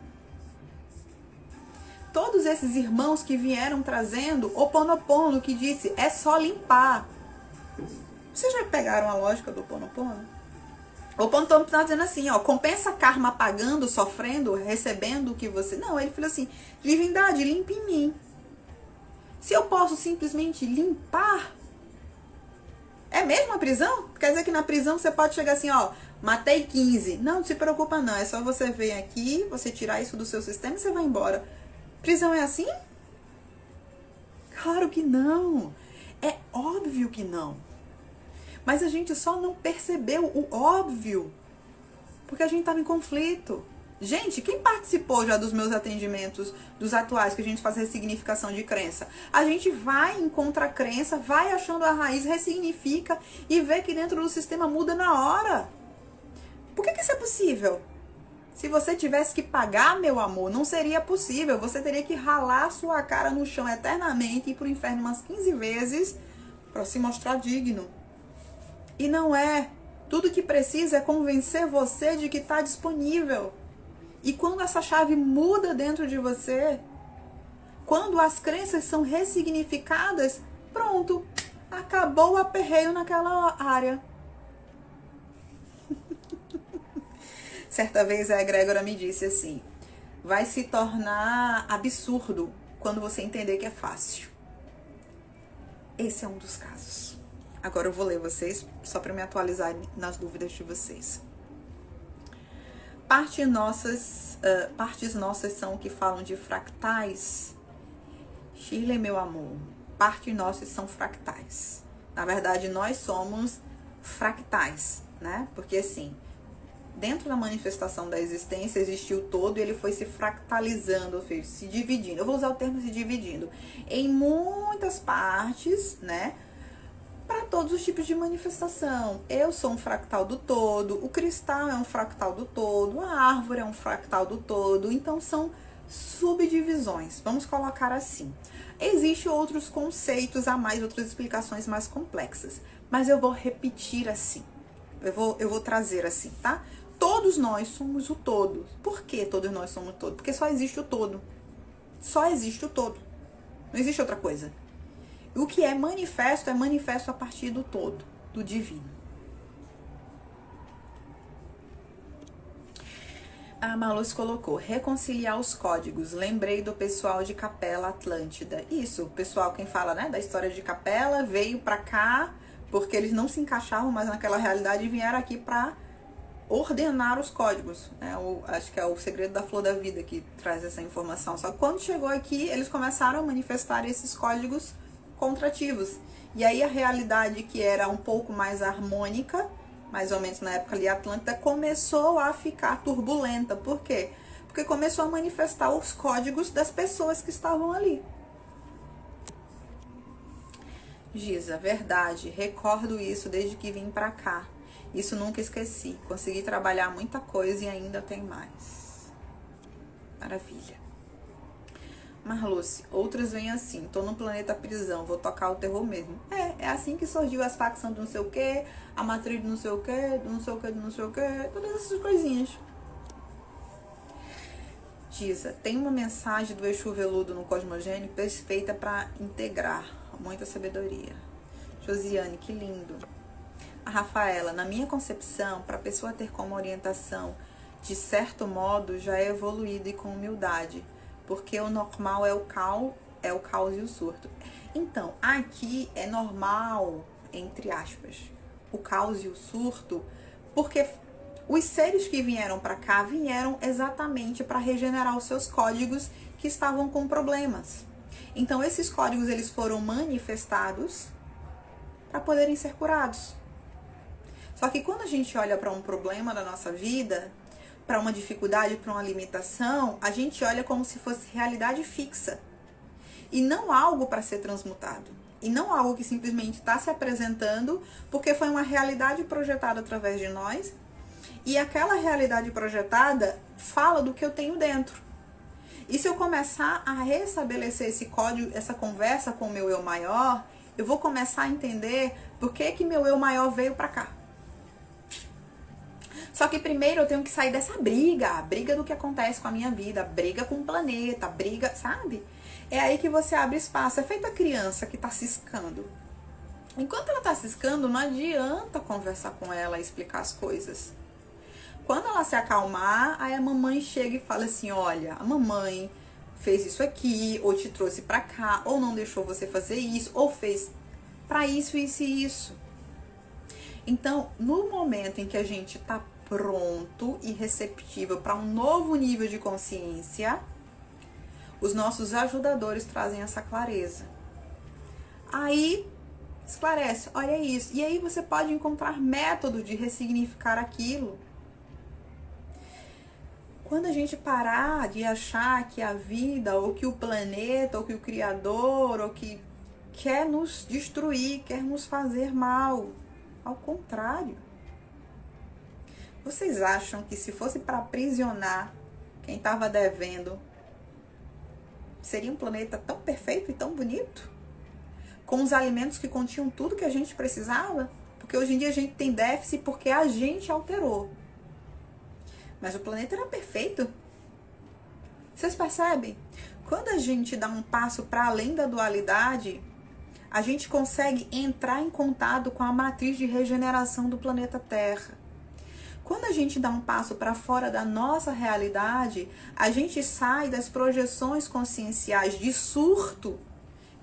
Todos esses irmãos que vieram trazendo o Ho'oponopono, que disse, é só limpar. Vocês já pegaram a lógica do Ho'oponopono? O Ho'oponopono está dizendo assim, compensa karma pagando, sofrendo, recebendo o que você... Não, ele falou assim, divindade, limpe em mim. Se eu posso simplesmente limpar, é mesmo a prisão? Quer dizer que na prisão você pode chegar assim, matei 15. Não se preocupa não, é só você vir aqui, você tirar isso do seu sistema e você vai embora. Prisão é assim? Claro que não. É óbvio que não. Mas a gente só não percebeu o óbvio porque a gente estava em conflito. Gente, quem participou já dos meus atendimentos, dos atuais, que a gente faz ressignificação de crença? A gente vai, encontra a crença, vai achando a raiz, ressignifica e vê que dentro do sistema muda na hora. Por que isso é possível? Se você tivesse que pagar, meu amor, não seria possível. Você teria que ralar sua cara no chão eternamente e ir pro inferno umas 15 vezes para se mostrar digno. E não é. Tudo que precisa é convencer você de que está disponível. E quando essa chave muda dentro de você, quando as crenças são ressignificadas, pronto, acabou o aperreio naquela área. Certa vez a egrégora me disse assim: vai se tornar absurdo quando você entender que é fácil. Esse é um dos casos. Agora eu vou ler vocês, só para me atualizar nas dúvidas de vocês. Partes nossas são que falam de fractais. Shirley, meu amor, partes nossas são fractais. Na verdade, nós somos fractais, né? Porque assim, dentro da manifestação da existência existiu o todo e ele foi se fractalizando, ou seja, se dividindo. Eu vou usar o termo se dividindo em muitas partes, né? Para todos os tipos de manifestação. Eu sou um fractal do todo, o cristal é um fractal do todo, a árvore é um fractal do todo, então são subdivisões, vamos colocar assim. Existem outros conceitos a mais, outras explicações mais complexas, mas eu vou repetir assim, eu vou trazer assim, tá? Todos nós somos o todo. Por que todos nós somos o todo? Porque só existe o todo. Só existe o todo. Não existe outra coisa. O que é manifesto a partir do todo, do divino. A Malus colocou, reconciliar os códigos. Lembrei do pessoal de Capela Atlântida. Isso, o pessoal, quem fala, né, da história de Capela, veio pra cá porque eles não se encaixavam mais naquela realidade e vieram aqui pra ordenar os códigos. Né? Acho que é o segredo da flor da vida que traz essa informação. Só que quando chegou aqui, eles começaram a manifestar esses códigos contrativos. E aí a realidade que era um pouco mais harmônica, mais ou menos na época ali Atlântida, começou a ficar turbulenta. Por quê? Porque começou a manifestar os códigos das pessoas que estavam ali. Giza, verdade, recordo isso desde que vim pra cá. Isso nunca esqueci. Consegui trabalhar muita coisa e ainda tem mais. Maravilha. Marluce, outros vêm assim, tô no planeta prisão, vou tocar o terror mesmo. É assim que surgiu as facções do não sei o que, a matriz do não sei o que, do não sei o que, do não sei o que, todas essas coisinhas. Giza, tem uma mensagem do Exu Veludo no Cosmogênio perfeita para integrar, muita sabedoria. Josiane, que lindo. A Rafaela, na minha concepção, para a pessoa ter como orientação, de certo modo, já é evoluído e com humildade. Porque o normal é o caos e o surto. Então, aqui é normal, entre aspas, o caos e o surto, porque os seres que vieram para cá vieram exatamente para regenerar os seus códigos que estavam com problemas. Então, esses códigos eles foram manifestados para poderem ser curados. Só que quando a gente olha para um problema da nossa vida, para uma dificuldade, para uma limitação, a gente olha como se fosse realidade fixa. E não algo para ser transmutado. E não algo que simplesmente está se apresentando porque foi uma realidade projetada através de nós. E aquela realidade projetada fala do que eu tenho dentro. E se eu começar a restabelecer esse código, essa conversa com o meu eu maior, eu vou começar a entender por que meu eu maior veio para cá. Só que primeiro eu tenho que sair dessa briga, a briga do que acontece com a minha vida, briga com o planeta, briga, sabe? É aí que você abre espaço. É feito a criança que tá ciscando. Enquanto ela tá ciscando, não adianta conversar com ela e explicar as coisas. Quando ela se acalmar, aí a mamãe chega e fala assim, olha, a mamãe fez isso aqui, ou te trouxe pra cá, ou não deixou você fazer isso, ou fez pra isso, isso e isso. Então, no momento em que a gente tá pronto e receptível para um novo nível de consciência, os nossos ajudadores trazem essa clareza. Aí esclarece, olha isso. E aí você pode encontrar método de ressignificar aquilo. Quando a gente parar de achar que a vida, ou que o planeta, ou que o Criador, ou que quer nos destruir, quer nos fazer mal. Ao contrário. Vocês acham que se fosse para aprisionar quem estava devendo, seria um planeta tão perfeito e tão bonito? Com os alimentos que continham tudo que a gente precisava? Porque hoje em dia a gente tem déficit porque a gente alterou. Mas o planeta era perfeito. Vocês percebem? Quando a gente dá um passo para além da dualidade, a gente consegue entrar em contato com a matriz de regeneração do planeta Terra. Quando a gente dá um passo para fora da nossa realidade, a gente sai das projeções conscienciais de surto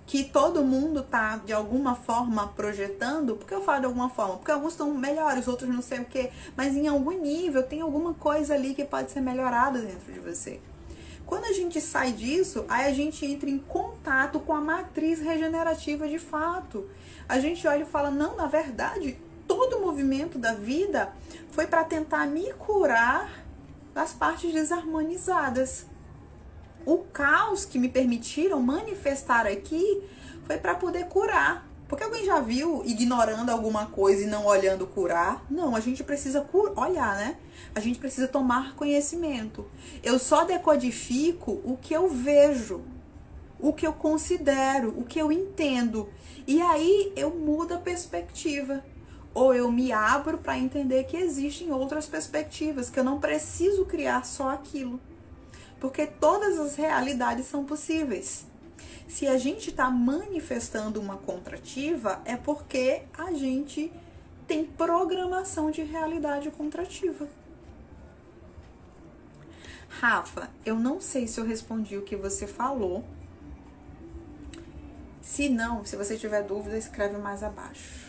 que todo mundo tá de alguma forma projetando. Por que eu falo de alguma forma? Porque alguns estão melhores, outros não sei o quê, mas em algum nível tem alguma coisa ali que pode ser melhorada dentro de você. Quando a gente sai disso, aí a gente entra em contato com a matriz regenerativa de fato. A gente olha e fala, não, na verdade, todo o movimento da vida foi para tentar me curar das partes desarmonizadas. O caos que me permitiram manifestar aqui foi para poder curar. Porque alguém já viu ignorando alguma coisa e não olhando curar? Não, a gente precisa olhar, né? A gente precisa tomar conhecimento. Eu só decodifico o que eu vejo, o que eu considero, o que eu entendo. E aí eu mudo a perspectiva. Ou eu me abro para entender que existem outras perspectivas, que eu não preciso criar só aquilo. Porque todas as realidades são possíveis. Se a gente está manifestando uma contrativa, é porque a gente tem programação de realidade contrativa. Rafa, eu não sei se eu respondi o que você falou. Se não, se você tiver dúvida, escreve mais abaixo.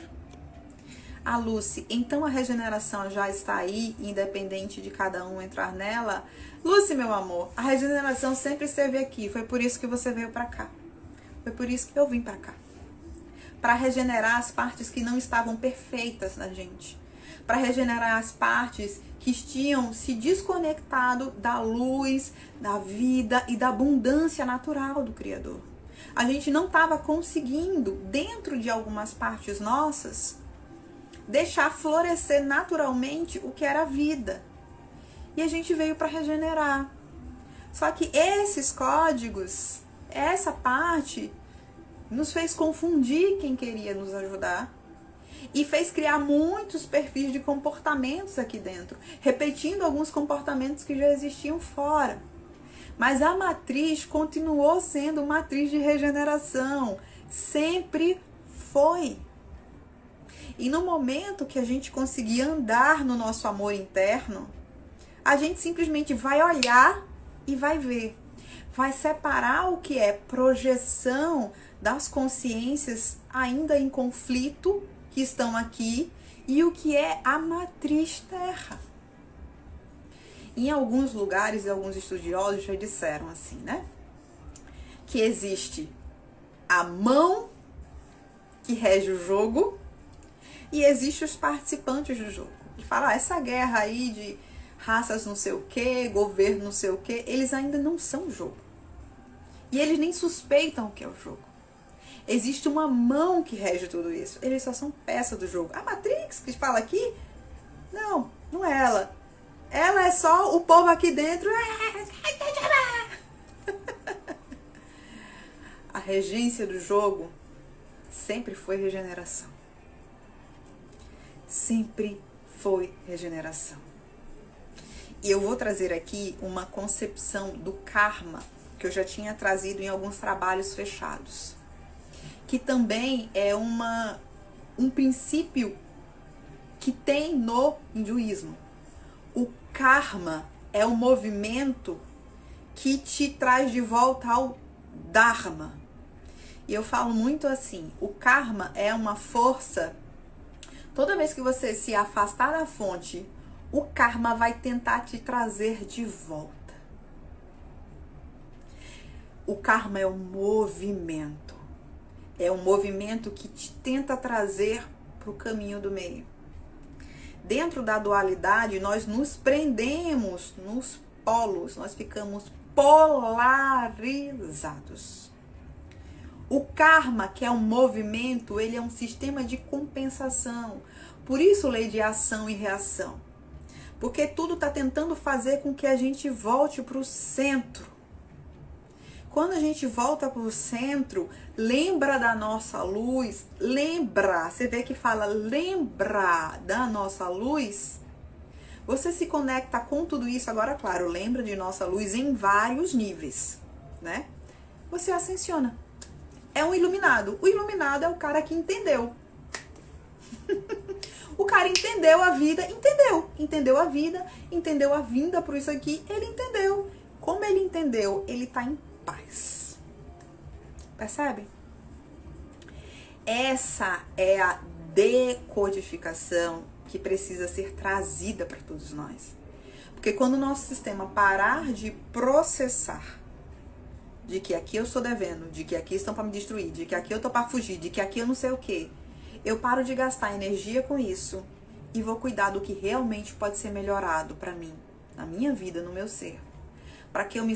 A Lucy, então a regeneração já está aí, independente de cada um entrar nela? Lucy, meu amor, a regeneração sempre esteve aqui, foi por isso que você veio para cá. Foi por isso que eu vim para cá. Para regenerar as partes que não estavam perfeitas na gente. Para regenerar as partes que tinham se desconectado da luz, da vida e da abundância natural do Criador. A gente não estava conseguindo, dentro de algumas partes nossas, deixar florescer naturalmente o que era a vida. E a gente veio para regenerar. Só que esses códigos, essa parte, nos fez confundir quem queria nos ajudar. E fez criar muitos perfis de comportamentos aqui dentro, repetindo alguns comportamentos que já existiam fora. Mas a matriz continuou sendo matriz de regeneração. Sempre foi. E no momento que a gente conseguir andar no nosso amor interno, a gente simplesmente vai olhar e vai ver. Vai separar o que é projeção das consciências ainda em conflito, que estão aqui, e o que é a matriz terra. Em alguns lugares, alguns estudiosos já disseram assim, né? Que existe a mão que rege o jogo e existe os participantes do jogo. E fala, essa guerra aí de raças não sei o que, governo não sei o que, eles ainda não são jogo. E eles nem suspeitam o que é o jogo. Existe uma mão que rege tudo isso. Eles só são peça do jogo. A Matrix que fala aqui, não, não é ela. Ela é só o povo aqui dentro. A regência do jogo sempre foi regeneração. Sempre foi regeneração. E eu vou trazer aqui uma concepção do karma que eu já tinha trazido em alguns trabalhos fechados, que também é um princípio que tem no hinduísmo. O karma é um movimento que te traz de volta ao dharma. E eu falo muito assim, o karma é uma força. Toda vez que você se afastar da fonte, o karma vai tentar te trazer de volta. O karma é um movimento. É um movimento que te tenta trazer para o caminho do meio. Dentro da dualidade, nós nos prendemos nos polos, nós ficamos polarizados. O karma, que é um movimento, ele é um sistema de compensação. Por isso, lei de ação e reação. Porque tudo está tentando fazer com que a gente volte para o centro. Quando a gente volta para o centro, lembra da nossa luz, lembra, você vê que fala lembra da nossa luz, você se conecta com tudo isso. Agora, claro, lembra de nossa luz em vários níveis, né? Você ascensiona. É um iluminado. O iluminado é o cara que entendeu. O cara entendeu a vida, entendeu a vida, entendeu a vinda por isso aqui, ele entendeu. Como ele entendeu, ele tá em paz. Percebe? Essa é a decodificação que precisa ser trazida para todos nós. Porque quando o nosso sistema parar de processar de que aqui eu estou devendo, de que aqui estão para me destruir, de que aqui eu estou para fugir, de que aqui eu não sei o que, eu paro de gastar energia com isso e vou cuidar do que realmente pode ser melhorado para mim, na minha vida, no meu ser. Para que eu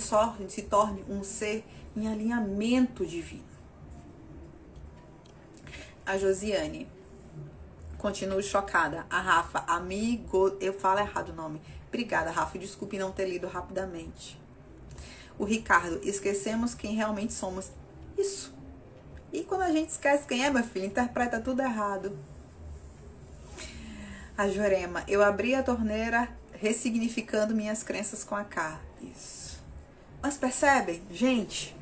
se torne um ser em alinhamento divino. A Josiane, continuo chocada. A Rafa, amigo, eu falo errado o nome. Obrigada, Rafa, desculpe não ter lido rapidamente. O Ricardo, esquecemos quem realmente somos. Isso. E quando a gente esquece quem é, meu filho, interpreta tudo errado. A Jurema, eu abri a torneira ressignificando minhas crenças com a K. Isso. Mas percebem, gente?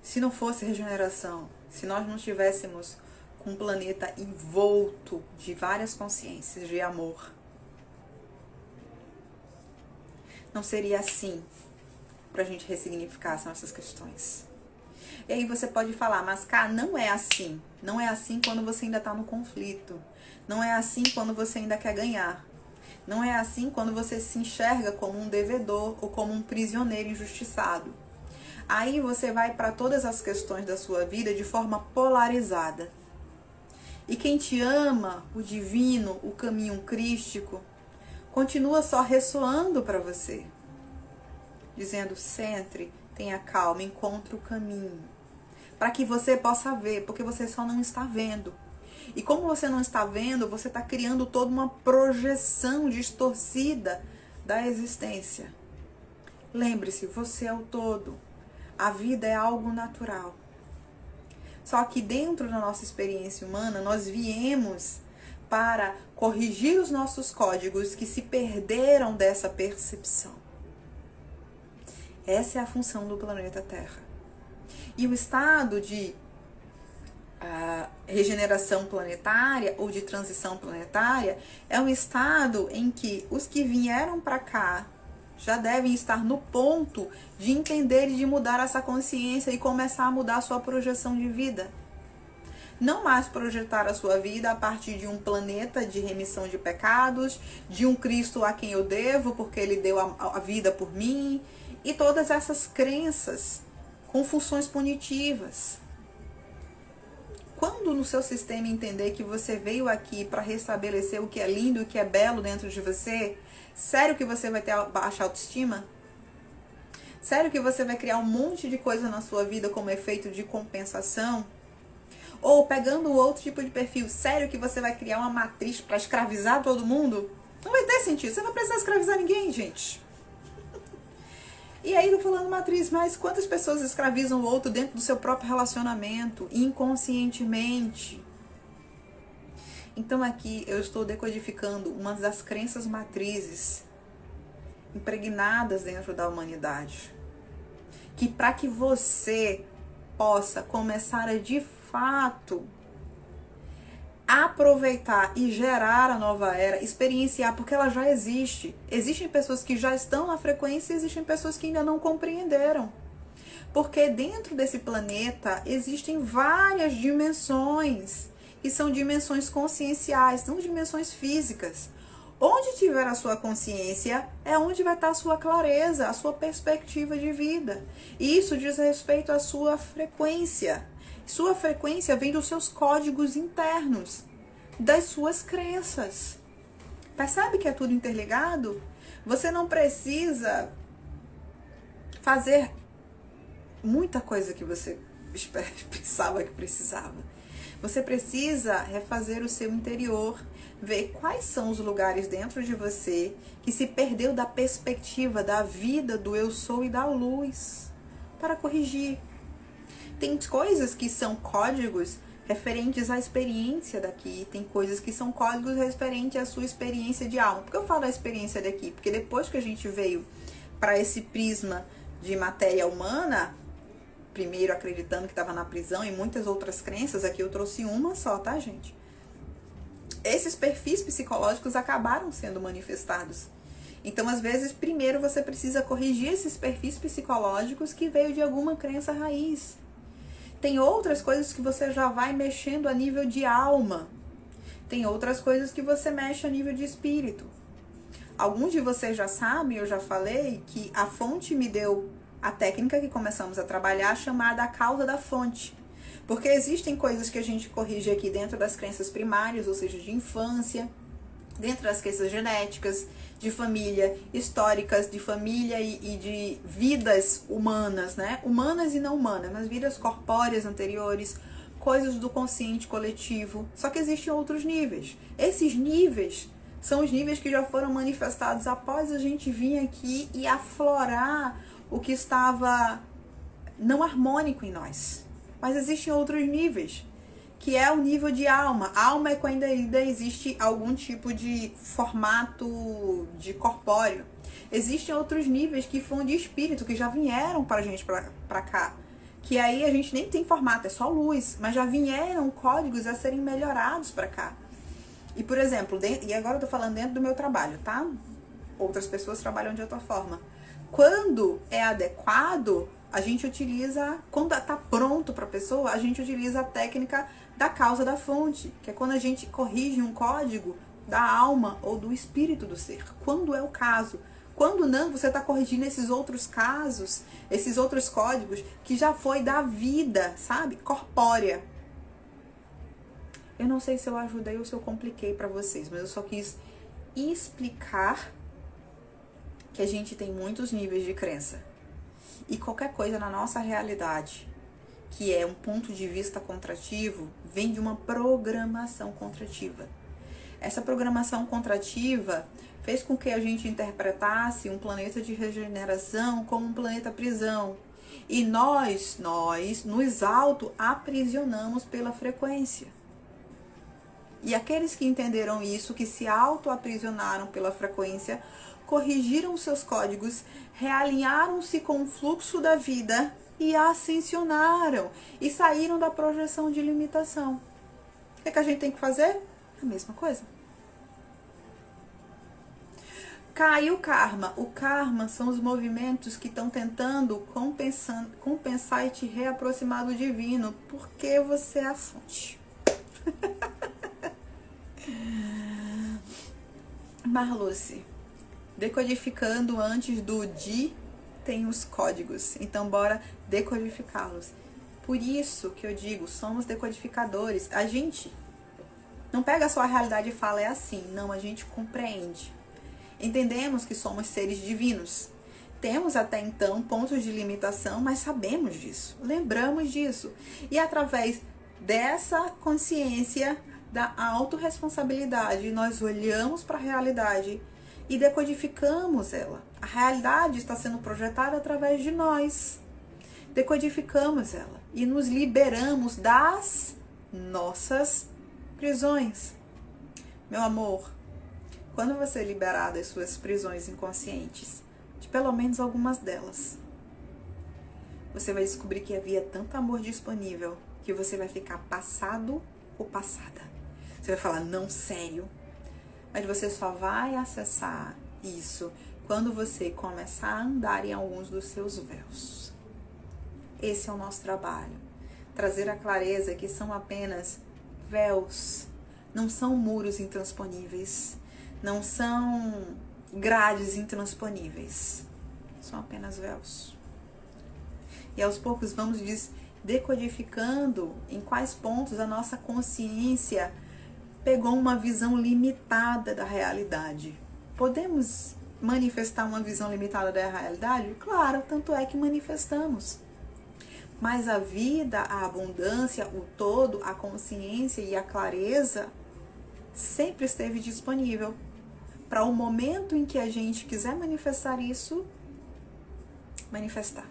Se não fosse regeneração, se nós não tivéssemos com um planeta envolto de várias consciências de amor, não seria assim pra gente ressignificar essas questões. E aí você pode falar, mas cá, não é assim. Não é assim quando você ainda tá no conflito. Não é assim quando você ainda quer ganhar. Não é assim quando você se enxerga como um devedor ou como um prisioneiro injustiçado. Aí você vai para todas as questões da sua vida de forma polarizada. E quem te ama, o divino, o caminho crístico, continua só ressoando para você, dizendo: centre, tenha calma, encontre o caminho, para que você possa ver, porque você só não está vendo. E como você não está vendo, você está criando toda uma projeção distorcida da existência. Lembre-se, você é o todo. A vida é algo natural. Só que dentro da nossa experiência humana, nós viemos para corrigir os nossos códigos que se perderam dessa percepção. Essa é a função do planeta Terra. E o estado de regeneração planetária ou de transição planetária é um estado em que os que vieram para cá já devem estar no ponto de entender e de mudar essa consciência e começar a mudar a sua projeção de vida. Não mais projetar a sua vida a partir de um planeta de remissão de pecados, de um Cristo a quem eu devo porque ele deu a vida por mim, e todas essas crenças com funções punitivas. Quando no seu sistema entender que você veio aqui para restabelecer o que é lindo e o que é belo dentro de você, sério que você vai ter baixa autoestima? Sério que você vai criar um monte de coisa na sua vida como efeito de compensação? Ou pegando outro tipo de perfil, sério que você vai criar uma matriz para escravizar todo mundo? Não vai ter sentido, você não precisa escravizar ninguém, gente. E aí, tô falando matriz, mas quantas pessoas escravizam o outro dentro do seu próprio relacionamento, inconscientemente? Então aqui eu estou decodificando uma das crenças matrizes impregnadas dentro da humanidade. Que para que você possa começar a de fato aproveitar e gerar a nova era, experienciar, porque ela já existe. Existem pessoas que já estão na frequência e existem pessoas que ainda não compreenderam. Porque dentro desse planeta existem várias dimensões, e são dimensões conscienciais, não dimensões físicas. Onde tiver a sua consciência, é onde vai estar a sua clareza, a sua perspectiva de vida. E isso diz respeito à sua frequência. Sua frequência vem dos seus códigos internos, das suas crenças. Percebe que é tudo interligado? Você não precisa fazer muita coisa que você pensava que precisava. Você precisa refazer o seu interior, ver quais são os lugares dentro de você que se perdeu da perspectiva da vida, do eu sou e da luz, para corrigir. Tem coisas que são códigos referentes à experiência daqui, tem coisas que são códigos referentes à sua experiência de alma. Por que eu falo da experiência daqui? Porque depois que a gente veio para esse prisma de matéria humana, primeiro acreditando que estava na prisão e muitas outras crenças, aqui eu trouxe uma só, tá, gente? Esses perfis psicológicos acabaram sendo manifestados. Então, às vezes, primeiro você precisa corrigir esses perfis psicológicos que veio de alguma crença raiz. Tem outras coisas que você já vai mexendo a nível de alma. Tem outras coisas que você mexe a nível de espírito. Alguns de vocês já sabem, eu já falei, que a fonte me deu a técnica que começamos a trabalhar, chamada a causa da fonte. Porque existem coisas que a gente corrige aqui dentro das crenças primárias, ou seja, de infância, dentro das crenças genéticas, de família, históricas, de família e de vidas humanas, né? Humanas e não humanas, mas vidas corpóreas anteriores, coisas do consciente coletivo. Só que existem outros níveis. Esses níveis são os níveis que já foram manifestados após a gente vir aqui e aflorar o que estava não harmônico em nós. Mas existem outros níveis, que é o nível de alma. Alma é quando ainda existe algum tipo de formato de corpóreo. Existem outros níveis que foram de espírito, que já vieram para a gente para cá. Que aí a gente nem tem formato, é só luz. Mas já vieram códigos a serem melhorados para cá. E, por exemplo, e agora eu tô falando dentro do meu trabalho, tá? Outras pessoas trabalham de outra forma. Quando é adequado, a gente utiliza, quando tá pronto para a pessoa, a gente utiliza a técnica da causa da fonte, que é quando a gente corrige um código da alma ou do espírito do ser, quando é o caso. Quando não, você está corrigindo esses outros casos, esses outros códigos que já foi da vida, sabe? Corpórea. Eu não sei se eu ajudei ou se eu compliquei para vocês, mas eu só quis explicar que a gente tem muitos níveis de crença. E qualquer coisa na nossa realidade que é um ponto de vista contrativo, vem de uma programação contrativa. Essa programação contrativa fez com que a gente interpretasse um planeta de regeneração como um planeta prisão. E nós nos auto-aprisionamos pela frequência. E aqueles que entenderam isso, que se auto-aprisionaram pela frequência, corrigiram seus códigos, realinharam-se com o fluxo da vida e ascensionaram e saíram da projeção de limitação. O que a gente tem que fazer? A mesma coisa. Cai o karma. O karma são os movimentos que estão tentando compensar e te reaproximar do divino, porque você é a fonte. Marluce, decodificando antes do de tem os códigos, então bora decodificá-los. Por isso que eu digo, somos decodificadores. A gente não pega a sua realidade e fala é assim, não, a gente compreende. Entendemos que somos seres divinos. Temos até então pontos de limitação, mas sabemos disso, lembramos disso. E através dessa consciência da autorresponsabilidade, nós olhamos para a realidade e decodificamos ela. A realidade está sendo projetada através de nós. Decodificamos ela e nos liberamos das nossas prisões. Meu amor, quando você liberar das suas prisões inconscientes, de pelo menos algumas delas, você vai descobrir que havia tanto amor disponível que você vai ficar passado ou passada. Você vai falar, não, sério. Mas você só vai acessar isso quando você começar a andar em alguns dos seus véus. Esse é o nosso trabalho. Trazer a clareza que são apenas véus. Não são muros intransponíveis. não são grades intransponíveis, são apenas véus. E aos poucos vamos decodificando em quais pontos a nossa consciência pegou uma visão limitada da realidade. Podemos manifestar uma visão limitada da realidade? Claro, tanto é que manifestamos. Mas a vida, a abundância, o todo, a consciência e a clareza sempre esteve disponível para o momento em que a gente quiser manifestar isso, manifestar.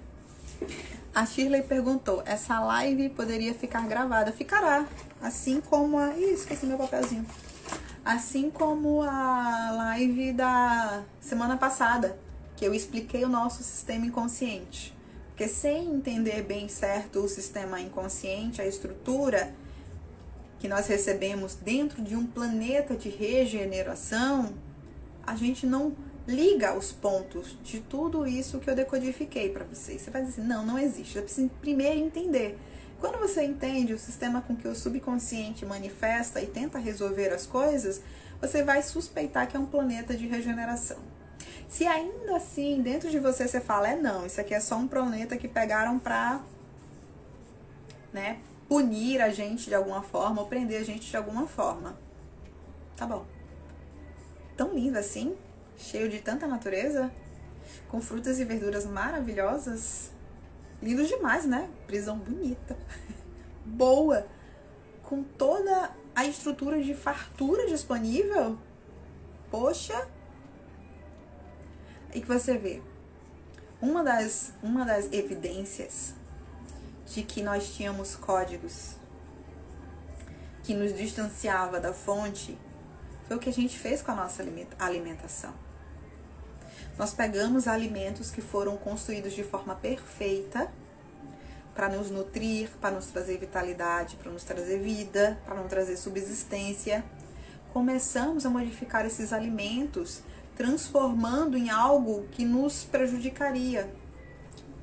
A Shirley perguntou, essa live poderia ficar gravada? Ficará, assim como a... Ih, esqueci meu papelzinho. Assim como a live da semana passada, que eu expliquei o nosso sistema inconsciente. Porque sem entender bem certo o sistema inconsciente, a estrutura que nós recebemos dentro de um planeta de regeneração, a gente não liga os pontos de tudo isso que eu decodifiquei para vocês. Você vai dizer assim, não existe. Você precisa primeiro entender. Quando você entende o sistema com que o subconsciente manifesta e tenta resolver as coisas, você vai suspeitar que é um planeta de regeneração. Se ainda assim, dentro de você fala, não, isso aqui é só um planeta que pegaram pra, punir a gente de alguma forma, ou prender a gente de alguma forma. Tá bom. Tão lindo assim, cheio de tanta natureza, com frutas e verduras maravilhosas. Lindo demais, né? Prisão bonita, boa, com toda a estrutura de fartura disponível. Poxa! E que você vê, uma das evidências de que nós tínhamos códigos que nos distanciava da fonte foi o que a gente fez com a nossa alimentação. Nós pegamos alimentos que foram construídos de forma perfeita para nos nutrir, para nos trazer vitalidade, para nos trazer vida, para não trazer subsistência. Começamos a modificar esses alimentos, transformando em algo que nos prejudicaria.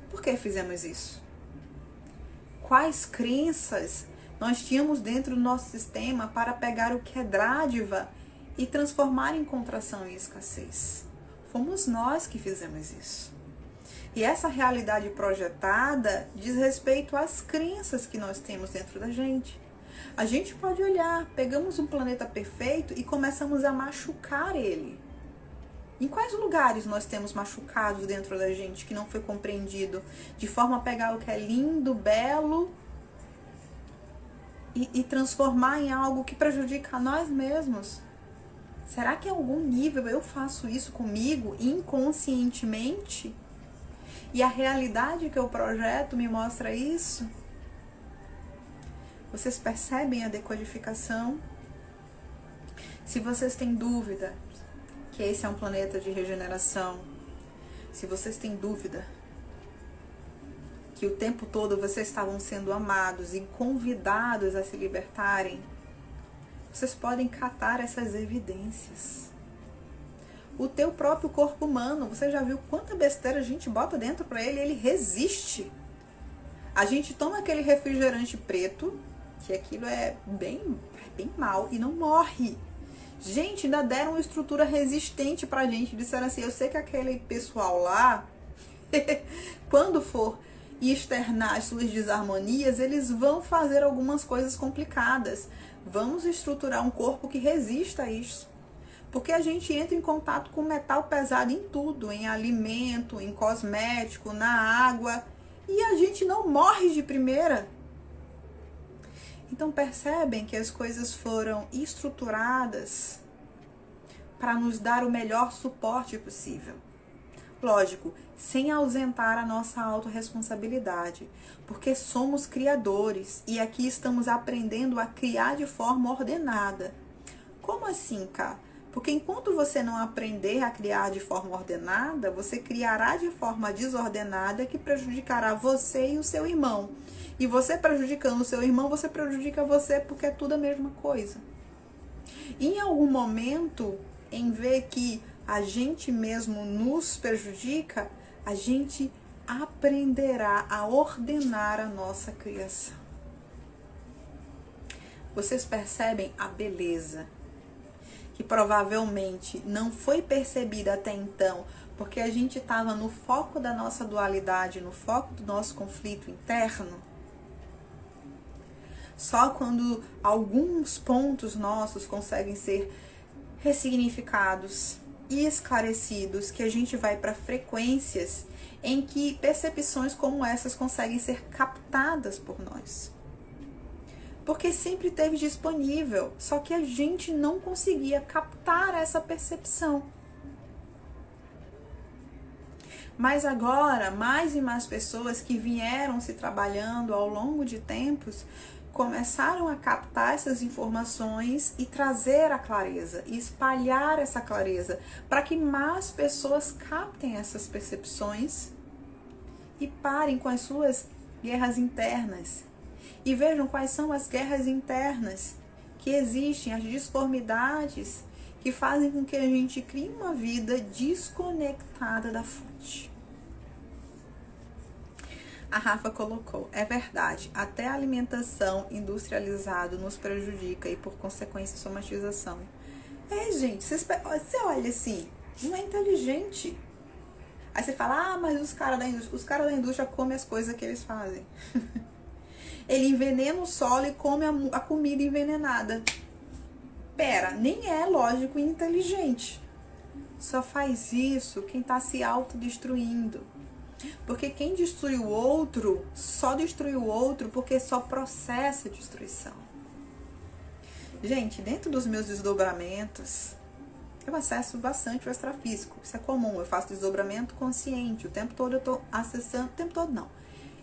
Por que fizemos isso? Quais crenças nós tínhamos dentro do nosso sistema para pegar o que é dádiva e transformar em contração e escassez? Fomos nós que fizemos isso. E essa realidade projetada diz respeito às crenças que nós temos dentro da gente. A gente pode olhar, pegamos um planeta perfeito e começamos a machucar ele. Em quais lugares nós temos machucados dentro da gente que não foi compreendido? De forma a pegar o que é lindo, belo e transformar em algo que prejudica a nós mesmos. Será que em algum nível eu faço isso comigo inconscientemente? E a realidade que eu projeto me mostra isso? Vocês percebem a decodificação? Se vocês têm dúvida que esse é um planeta de regeneração, se vocês têm dúvida que o tempo todo vocês estavam sendo amados e convidados a se libertarem, vocês podem catar essas evidências. O teu próprio corpo humano, você já viu quanta besteira a gente bota dentro para ele? Ele resiste. A gente toma aquele refrigerante preto, que aquilo é bem mal, e não morre. Gente, ainda deram uma estrutura resistente pra gente. Disseram assim, eu sei que aquele pessoal lá, quando for externar as suas desarmonias, eles vão fazer algumas coisas complicadas. Vamos estruturar um corpo que resista a isso. Porque a gente entra em contato com metal pesado em tudo, em alimento, em cosmético, na água, e a gente não morre de primeira. Então percebem que as coisas foram estruturadas para nos dar o melhor suporte possível. Lógico, sem ausentar a nossa autorresponsabilidade, porque somos criadores e aqui estamos aprendendo a criar de forma ordenada. Como assim, Ká? Porque enquanto você não aprender a criar de forma ordenada, você criará de forma desordenada que prejudicará você e o seu irmão. E você prejudicando o seu irmão, você prejudica você porque é tudo a mesma coisa. E em algum momento, em ver que a gente mesmo nos prejudica, a gente aprenderá a ordenar a nossa criação. Vocês percebem a beleza que provavelmente não foi percebida até então, porque a gente estava no foco da nossa dualidade, no foco do nosso conflito interno. Só quando alguns pontos nossos conseguem ser ressignificados e esclarecidos, que a gente vai para frequências em que percepções como essas conseguem ser captadas por nós. Porque sempre esteve disponível, só que a gente não conseguia captar essa percepção. Mas agora, mais e mais pessoas que vieram se trabalhando ao longo de tempos, começaram a captar essas informações e trazer a clareza, e espalhar essa clareza, para que mais pessoas captem essas percepções e parem com as suas guerras internas. E vejam quais são as guerras internas que existem, as disformidades que fazem com que a gente crie uma vida desconectada da fonte. A Rafa colocou, é verdade, até a alimentação industrializada nos prejudica e por consequência somatização. Gente, você olha assim, não é inteligente. Aí você fala, mas os caras da indústria comem as coisas que eles fazem. Ele envenena o solo e come a comida envenenada. Pera, nem é lógico e inteligente. Só faz isso quem está se autodestruindo. Porque quem destrui o outro, só destrui o outro porque só processa a destruição. Gente, dentro dos meus desdobramentos, eu acesso bastante o extrafísico. Isso é comum, eu faço desdobramento consciente. O tempo todo eu estou acessando, o tempo todo não.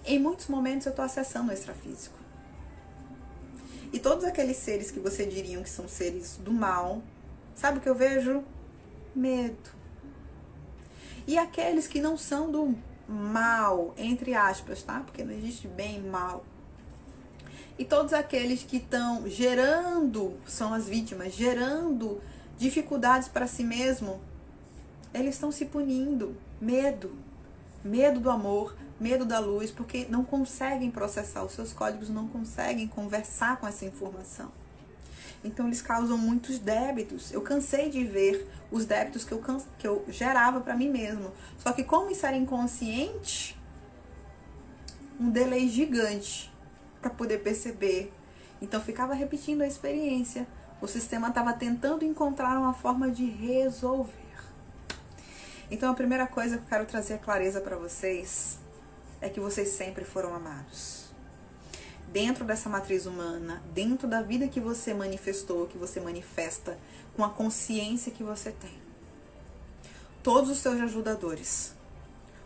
Em muitos momentos eu estou acessando o extrafísico. E todos aqueles seres que você diria que são seres do mal, sabe o que eu vejo? Medo. E aqueles que não são do mal, entre aspas, tá? Porque não existe bem e mal. E todos aqueles que estão gerando, são as vítimas, gerando dificuldades para si mesmo, eles estão se punindo. Medo. Medo do amor, medo da luz, porque não conseguem processar, os seus códigos não conseguem conversar com essa informação. Então eles causam muitos débitos. Eu cansei de ver os débitos que eu gerava para mim mesmo. Só que como isso era inconsciente, um delay gigante para poder perceber. Então ficava repetindo a experiência. O sistema estava tentando encontrar uma forma de resolver. Então a primeira coisa que eu quero trazer clareza para vocês é que vocês sempre foram amados. Dentro dessa matriz humana, dentro da vida que você manifestou, que você manifesta, com a consciência que você tem. Todos os seus ajudadores.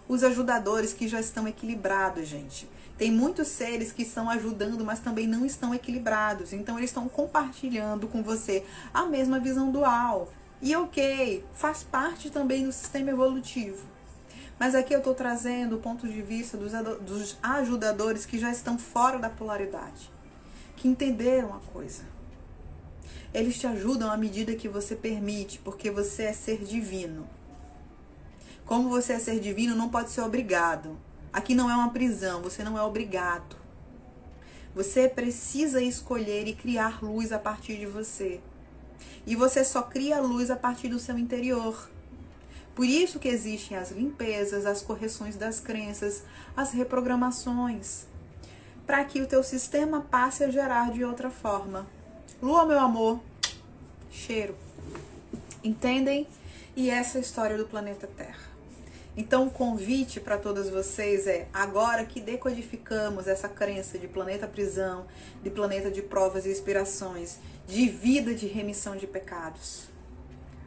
Os ajudadores que já estão equilibrados, gente. Tem muitos seres que estão ajudando, mas também não estão equilibrados. Então eles estão compartilhando com você a mesma visão dual. E ok, faz parte também do sistema evolutivo. Mas aqui eu estou trazendo o ponto de vista dos ajudadores que já estão fora da polaridade, que entenderam a coisa. Eles te ajudam à medida que você permite, porque você é ser divino. Como você é ser divino, não pode ser obrigado. Aqui não é uma prisão, você não é obrigado. Você precisa escolher e criar luz a partir de você. E você só cria luz a partir do seu interior. Por isso que existem as limpezas, as correções das crenças, as reprogramações, para que o teu sistema passe a gerar de outra forma. Lua, meu amor, cheiro. Entendem? E essa é a história do planeta Terra. Então o convite para todas vocês é, agora que decodificamos essa crença de planeta prisão, de planeta de provas e inspirações, de vida de remissão de pecados,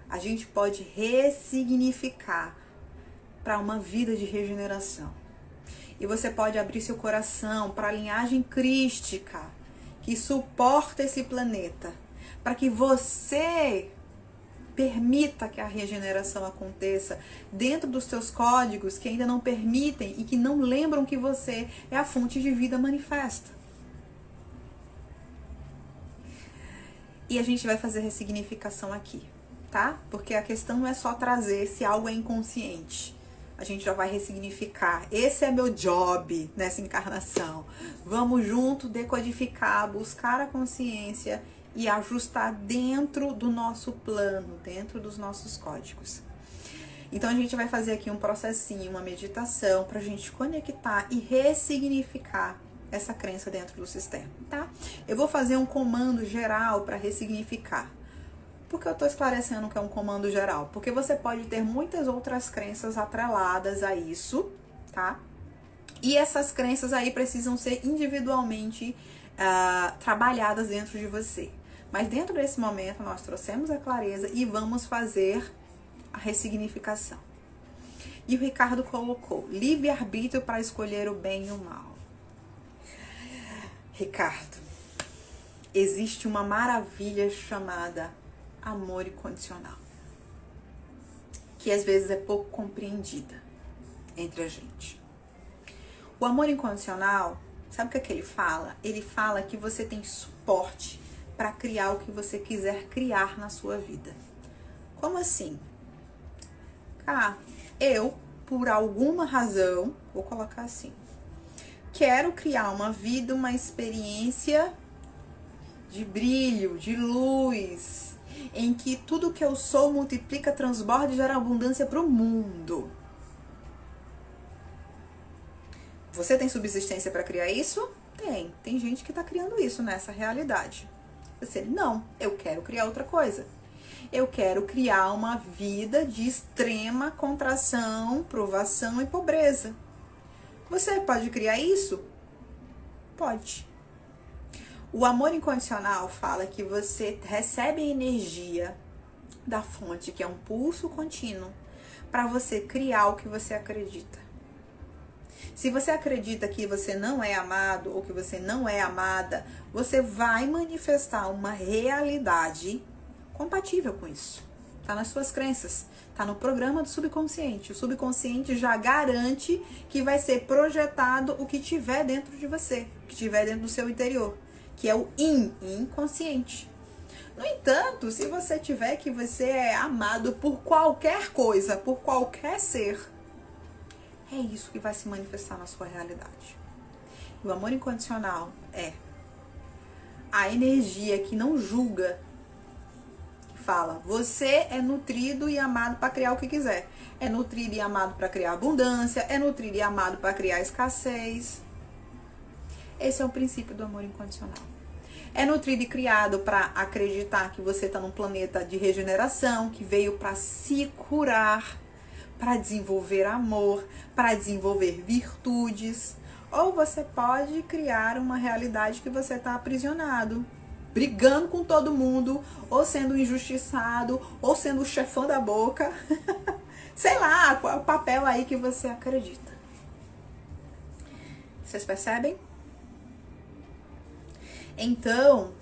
a gente pode ressignificar para uma vida de regeneração. E você pode abrir seu coração para a linhagem crística que suporta esse planeta, para que você permita que a regeneração aconteça dentro dos seus códigos que ainda não permitem e que não lembram que você é a fonte de vida manifesta. E a gente vai fazer ressignificação aqui. Tá? Porque a questão não é só trazer se algo é inconsciente. a gente já vai ressignificar. Esse é meu job nessa encarnação. Vamos junto decodificar, buscar a consciência e ajustar dentro do nosso plano, dentro dos nossos códigos. Então a gente vai fazer aqui um processinho, uma meditação pra gente conectar e ressignificar essa crença dentro do sistema, tá? Eu vou fazer um comando geral para ressignificar. Por que eu tô esclarecendo que é um comando geral? Porque você pode ter muitas outras crenças atreladas a isso, tá? E essas crenças aí precisam ser individualmente trabalhadas dentro de você. Mas dentro desse momento nós trouxemos a clareza e vamos fazer a ressignificação. E o Ricardo colocou livre-arbítrio para escolher o bem e o mal. Ricardo, existe uma maravilha chamada amor incondicional, que às vezes é pouco compreendida entre a gente. O amor incondicional, sabe o que é que ele fala? Ele fala que você tem suporte para criar o que você quiser criar na sua vida. Como assim? Eu, por alguma razão, vou colocar assim, quero criar uma vida, uma experiência de brilho, de luz, em que tudo que eu sou multiplica, transborda e gera abundância para o mundo. Você tem subsistência para criar isso? Tem. Tem gente que está criando isso nessa realidade. Você, não, eu quero criar outra coisa. Eu quero criar uma vida de extrema contração, provação e pobreza. Você pode criar isso? Pode. O amor incondicional fala que você recebe a energia da fonte, que é um pulso contínuo, para você criar o que você acredita. Se você acredita que você não é amado ou que você não é amada, você vai manifestar uma realidade compatível com isso. Tá nas suas crenças, tá no programa do subconsciente. O subconsciente já garante que vai ser projetado o que tiver dentro de você, o que tiver dentro do seu interior, que é o inconsciente. No entanto, se você tiver que você é amado por qualquer coisa, por qualquer ser, é isso que vai se manifestar na sua realidade. E o amor incondicional é a energia que não julga, que fala, você é nutrido e amado para criar o que quiser. É nutrido e amado para criar abundância, é nutrido e amado para criar escassez. Esse é o princípio do amor incondicional. É nutrido e criado para acreditar que você está num planeta de regeneração, que veio para se curar, para desenvolver amor, para desenvolver virtudes. Ou você pode criar uma realidade que você está aprisionado, brigando com todo mundo, ou sendo injustiçado, ou sendo o chefão da boca. Sei lá, qual é o papel aí que você acredita. Vocês percebem? Então,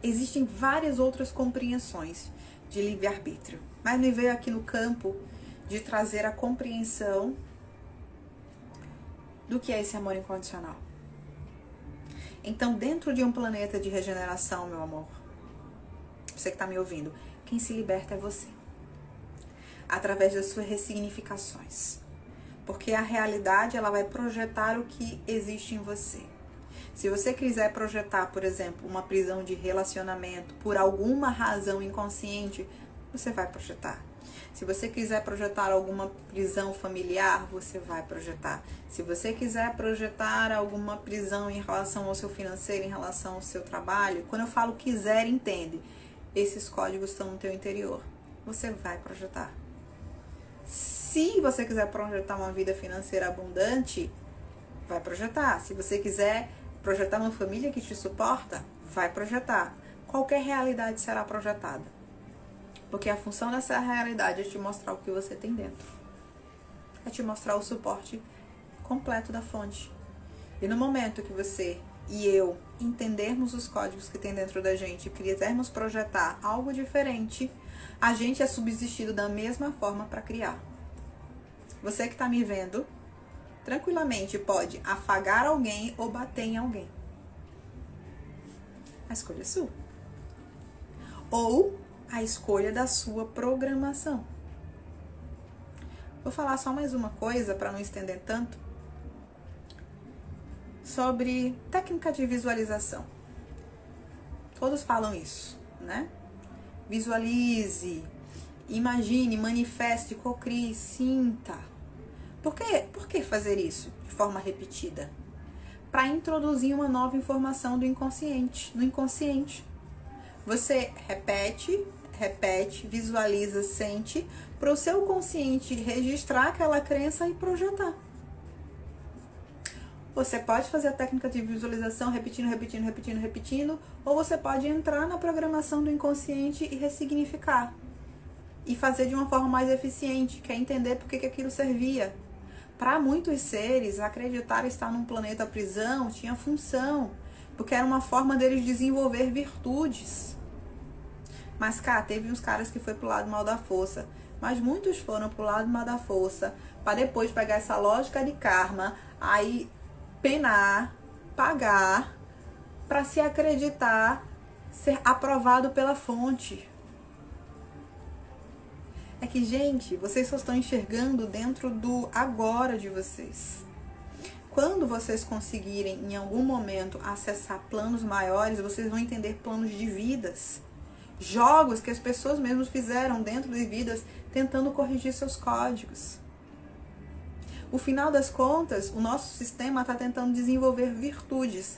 existem várias outras compreensões de livre-arbítrio, mas me veio aqui no campo de trazer a compreensão do que é esse amor incondicional. Então, dentro de um planeta de regeneração, meu amor, você que está me ouvindo, quem se liberta é você, através das suas ressignificações, porque a realidade ela vai projetar o que existe em você. Se você quiser projetar, por exemplo, uma prisão de relacionamento por alguma razão inconsciente, você vai projetar. Se você quiser projetar alguma prisão familiar, você vai projetar. Se você quiser projetar alguma prisão em relação ao seu financeiro, em relação ao seu trabalho, quando eu falo quiser, entende? Esses códigos estão no teu interior. Você vai projetar. Se você quiser projetar uma vida financeira abundante, vai projetar. Se você quiser projetar uma família que te suporta, vai projetar. Qualquer realidade será projetada. Porque a função dessa realidade é te mostrar o que você tem dentro. É te mostrar o suporte completo da fonte. E no momento que você e eu entendermos os códigos que tem dentro da gente e quisermos projetar algo diferente, a gente é subsistido da mesma forma para criar. Você que está me vendo, tranquilamente pode afagar alguém ou bater em alguém. A escolha é sua. Ou a escolha da sua programação. Vou falar só mais uma coisa para não estender tanto, sobre técnica de visualização. Todos falam isso, né? Visualize, imagine, manifeste, cocrie, sinta. Por que fazer isso de forma repetida? Para introduzir uma nova informação do inconsciente, no inconsciente. Você repete, visualiza, sente, para o seu consciente registrar aquela crença e projetar. Você pode fazer a técnica de visualização repetindo, ou você pode entrar na programação do inconsciente e ressignificar. E fazer de uma forma mais eficiente, que é entender por que aquilo servia. Para muitos seres, acreditar estar num planeta prisão tinha função, porque era uma forma deles desenvolver virtudes. Mas, cara, teve uns caras que foi pro lado mal da força, mas muitos foram pro lado mal da força, para depois pegar essa lógica de karma, aí penar, pagar, para se acreditar ser aprovado pela fonte. É que, gente, vocês só estão enxergando dentro do agora de vocês. Quando vocês conseguirem, em algum momento, acessar planos maiores, vocês vão entender planos de vidas. Jogos que as pessoas mesmas fizeram dentro de vidas, tentando corrigir seus códigos. O final das contas, o nosso sistema está tentando desenvolver virtudes,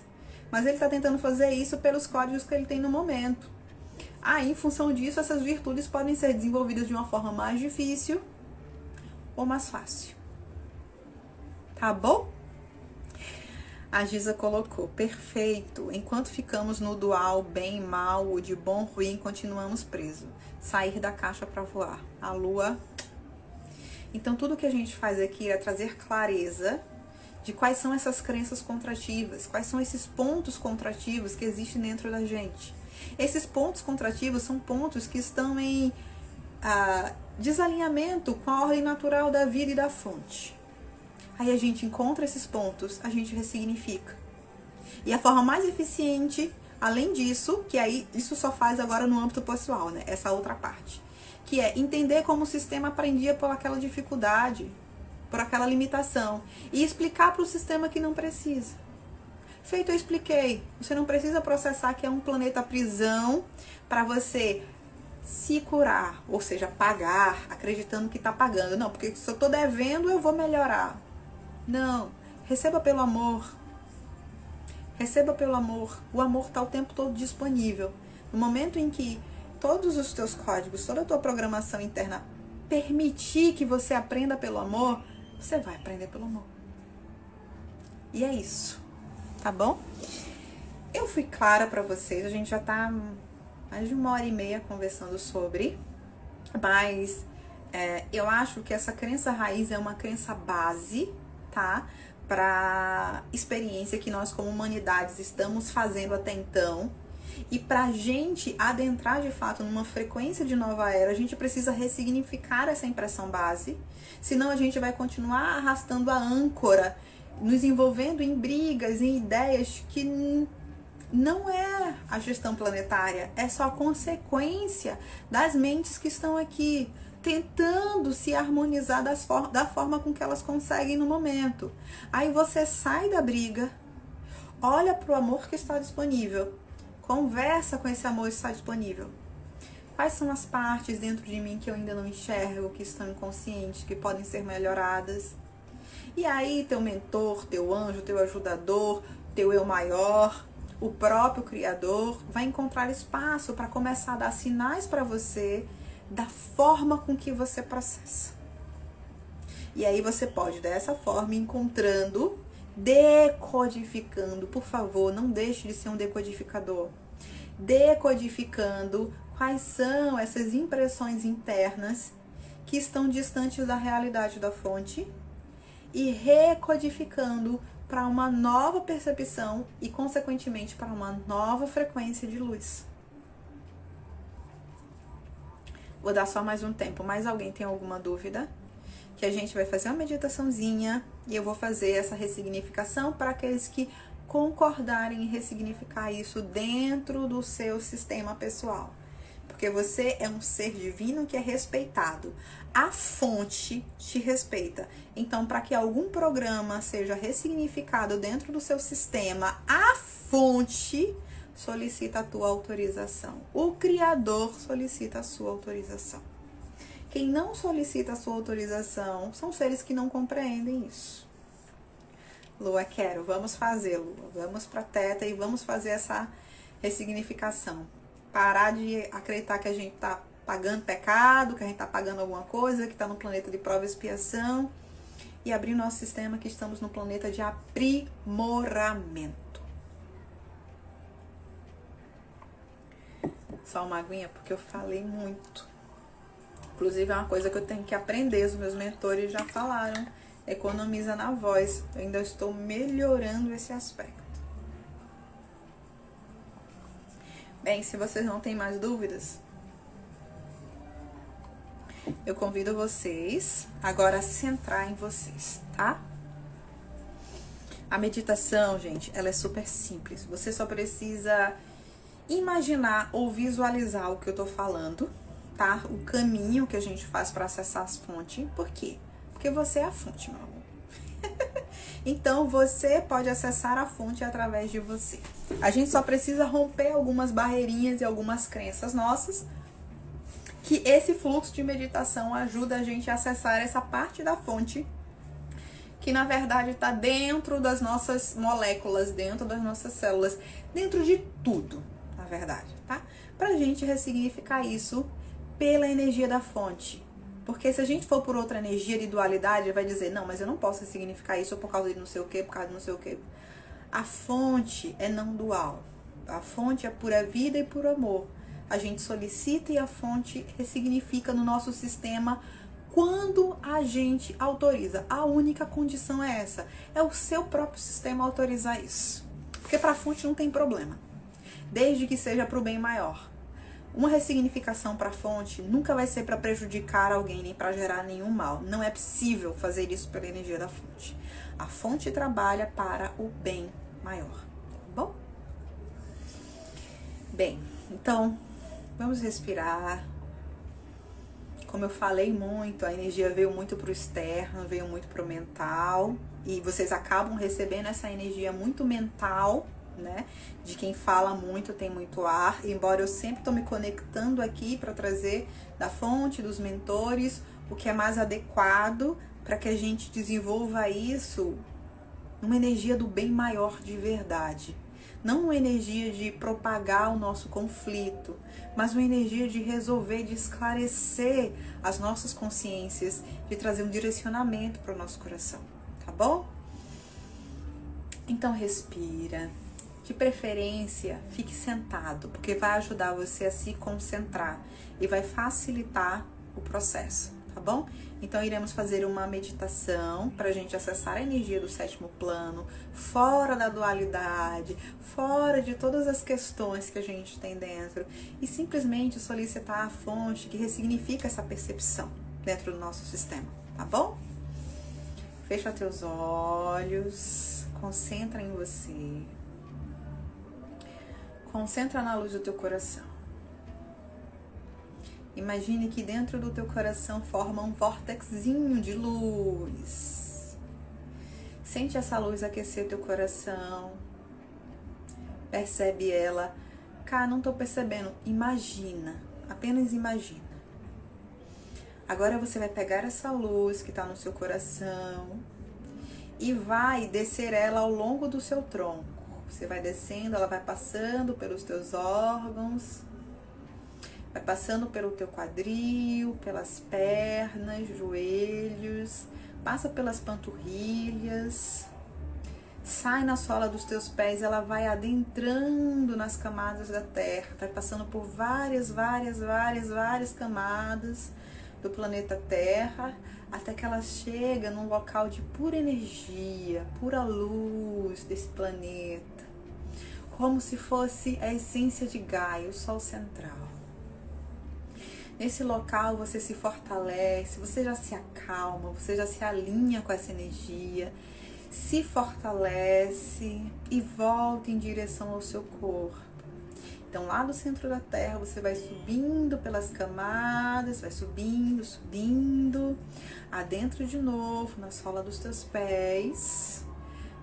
mas ele está tentando fazer isso pelos códigos que ele tem no momento. Aí, em função disso, essas virtudes podem ser desenvolvidas de uma forma mais difícil ou mais fácil. Tá bom? A Giza colocou, perfeito. Enquanto ficamos no dual bem, mal, de bom, ruim, continuamos presos. Sair da caixa para voar. A lua. Então, tudo que a gente faz aqui é trazer clareza de quais são essas crenças contrativas, quais são esses pontos contrativos que existem dentro da gente. Esses pontos contrativos são pontos que estão em desalinhamento com a ordem natural da vida e da fonte. Aí a gente encontra esses pontos, a gente ressignifica. E a forma mais eficiente, além disso, que aí isso só faz agora no âmbito pessoal, né? Essa outra parte. Que é entender como o sistema aprendia por aquela dificuldade, por aquela limitação. E explicar para o sistema que não precisa. Feito, eu expliquei. Você não precisa processar que é um planeta prisão para você se curar. Ou seja, pagar, acreditando que está pagando. Não, porque se eu estou devendo, eu vou melhorar. Não. Receba pelo amor. Receba pelo amor. O amor está o tempo todo disponível. No momento em que todos os teus códigos, toda a tua programação interna permitir que você aprenda pelo amor, você vai aprender pelo amor. E é isso. Tá bom? Eu fui clara pra vocês, a gente já tá mais de 1h30 conversando sobre, mas eu acho que essa crença raiz é uma crença base, tá? Pra experiência que nós como humanidades estamos fazendo até então. E pra gente adentrar de fato numa frequência de nova era, a gente precisa ressignificar essa impressão base, senão a gente vai continuar arrastando a âncora, nos envolvendo em brigas, em ideias que não é a gestão planetária, é só consequência das mentes que estão aqui, tentando se harmonizar da forma com que elas conseguem no momento. Aí você sai da briga, olha para o amor que está disponível, conversa com esse amor que está disponível. Quais são as partes dentro de mim que eu ainda não enxergo, que estão inconscientes, que podem ser melhoradas? E aí teu mentor, teu anjo, teu ajudador, teu eu maior, o próprio Criador vai encontrar espaço para começar a dar sinais para você da forma com que você processa. E aí você pode dessa forma encontrando, decodificando, por favor, não deixe de ser um decodificador. Decodificando quais são essas impressões internas que estão distantes da realidade da fonte e recodificando para uma nova percepção e, consequentemente, para uma nova frequência de luz. Vou dar só mais um tempo. Mais alguém tem alguma dúvida? Que a gente vai fazer uma meditaçãozinha e eu vou fazer essa ressignificação para aqueles que concordarem em ressignificar isso dentro do seu sistema pessoal. porque você é um ser divino que é respeitado. A fonte te respeita. Então, para que algum programa seja ressignificado dentro do seu sistema, a fonte solicita a tua autorização. O Criador solicita a sua autorização. Quem não solicita a sua autorização são seres que não compreendem isso. Lua, quero, vamos fazer, Lua. Vamos para Teta e vamos fazer essa ressignificação. Parar de acreditar que a gente tá pagando pecado, que a gente tá pagando alguma coisa, que tá no planeta de prova e expiação. E abrir nosso sistema que estamos no planeta de aprimoramento. Só uma aguinha, porque eu falei muito. Inclusive é uma coisa que eu tenho que aprender, os meus mentores já falaram. Economiza na voz. Eu ainda estou melhorando esse aspecto. Bem, se vocês não têm mais dúvidas, eu convido vocês agora a centrar em vocês, tá? A meditação, gente, ela é super simples. Você só precisa imaginar ou visualizar o que eu tô falando, tá? O caminho que a gente faz para acessar as fontes. Por quê? Porque você é a fonte, meu amor. Então, você pode acessar a fonte através de você. A gente só precisa romper algumas barreirinhas e algumas crenças nossas, que esse fluxo de meditação ajuda a gente a acessar essa parte da fonte, que na verdade está dentro das nossas moléculas, dentro das nossas células, dentro de tudo, na verdade, tá? Pra gente ressignificar isso pela energia da fonte. Porque se a gente for por outra energia de dualidade, vai dizer, não, mas eu não posso ressignificar isso por causa de não sei o que, por causa de não sei o que. A fonte é não dual. A fonte é pura vida e puro amor. A gente solicita e a fonte ressignifica no nosso sistema quando a gente autoriza. A única condição é essa. É o seu próprio sistema autorizar isso. Porque para a fonte não tem problema. Desde que seja para o bem maior. Uma ressignificação para a fonte nunca vai ser para prejudicar alguém, nem para gerar nenhum mal. Não é possível fazer isso pela energia da fonte. A fonte trabalha para o bem maior, tá bom? Bem, então, vamos respirar. Como eu falei muito, a energia veio muito para o externo, veio muito para o mental. E vocês acabam recebendo essa energia muito mental, né? De quem fala muito, tem muito ar, embora eu sempre tô me conectando aqui para trazer da fonte, dos mentores, o que é mais adequado para que a gente desenvolva isso numa energia do bem maior de verdade. Não uma energia de propagar o nosso conflito, mas uma energia de resolver, de esclarecer as nossas consciências, de trazer um direcionamento para o nosso coração, tá bom? Então respira. De preferência, fique sentado, porque vai ajudar você a se concentrar e vai facilitar o processo, tá bom? Então, iremos fazer uma meditação para a gente acessar a energia do sétimo plano, fora da dualidade, fora de todas as questões que a gente tem dentro, e simplesmente solicitar a fonte que ressignifica essa percepção dentro do nosso sistema, tá bom? Fecha teus olhos, concentra em você. Concentra na luz do teu coração. Imagine que dentro do teu coração forma um vórtexinho de luz. Sente essa luz aquecer teu coração. Percebe ela. Cá, não tô percebendo. Imagina. Apenas imagina. Agora você vai pegar essa luz que tá no seu coração e vai descer ela ao longo do seu tronco. Você vai descendo, ela vai passando pelos teus órgãos, vai passando pelo teu quadril, pelas pernas, joelhos, passa pelas panturrilhas, sai na sola dos teus pés, ela vai adentrando nas camadas da terra, vai passando por várias camadas do planeta Terra, até que ela chega num local de pura energia, pura luz desse planeta, como se fosse a essência de Gaia, o Sol central. Nesse local você se fortalece, você já se acalma, você já se alinha com essa energia, se fortalece e volta em direção ao seu corpo. Então, lá do centro da Terra, você vai subindo pelas camadas, vai subindo, subindo, adentro de novo, na sola dos teus pés,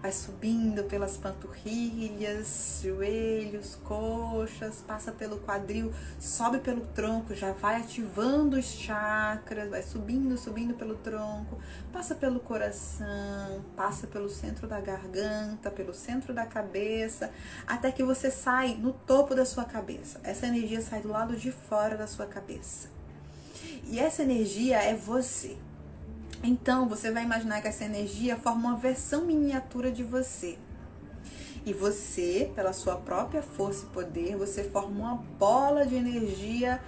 vai subindo pelas panturrilhas, joelhos, coxas, passa pelo quadril, sobe pelo tronco, já vai ativando os chakras, vai subindo, subindo pelo tronco, passa pelo coração, passa pelo centro da garganta, pelo centro da cabeça, até que você sai no topo da sua cabeça. Essa energia sai do lado de fora da sua cabeça. E essa energia é você. Então, você vai imaginar que essa energia forma uma versão miniatura de você. E você, pela sua própria força e poder, você forma uma bola de energia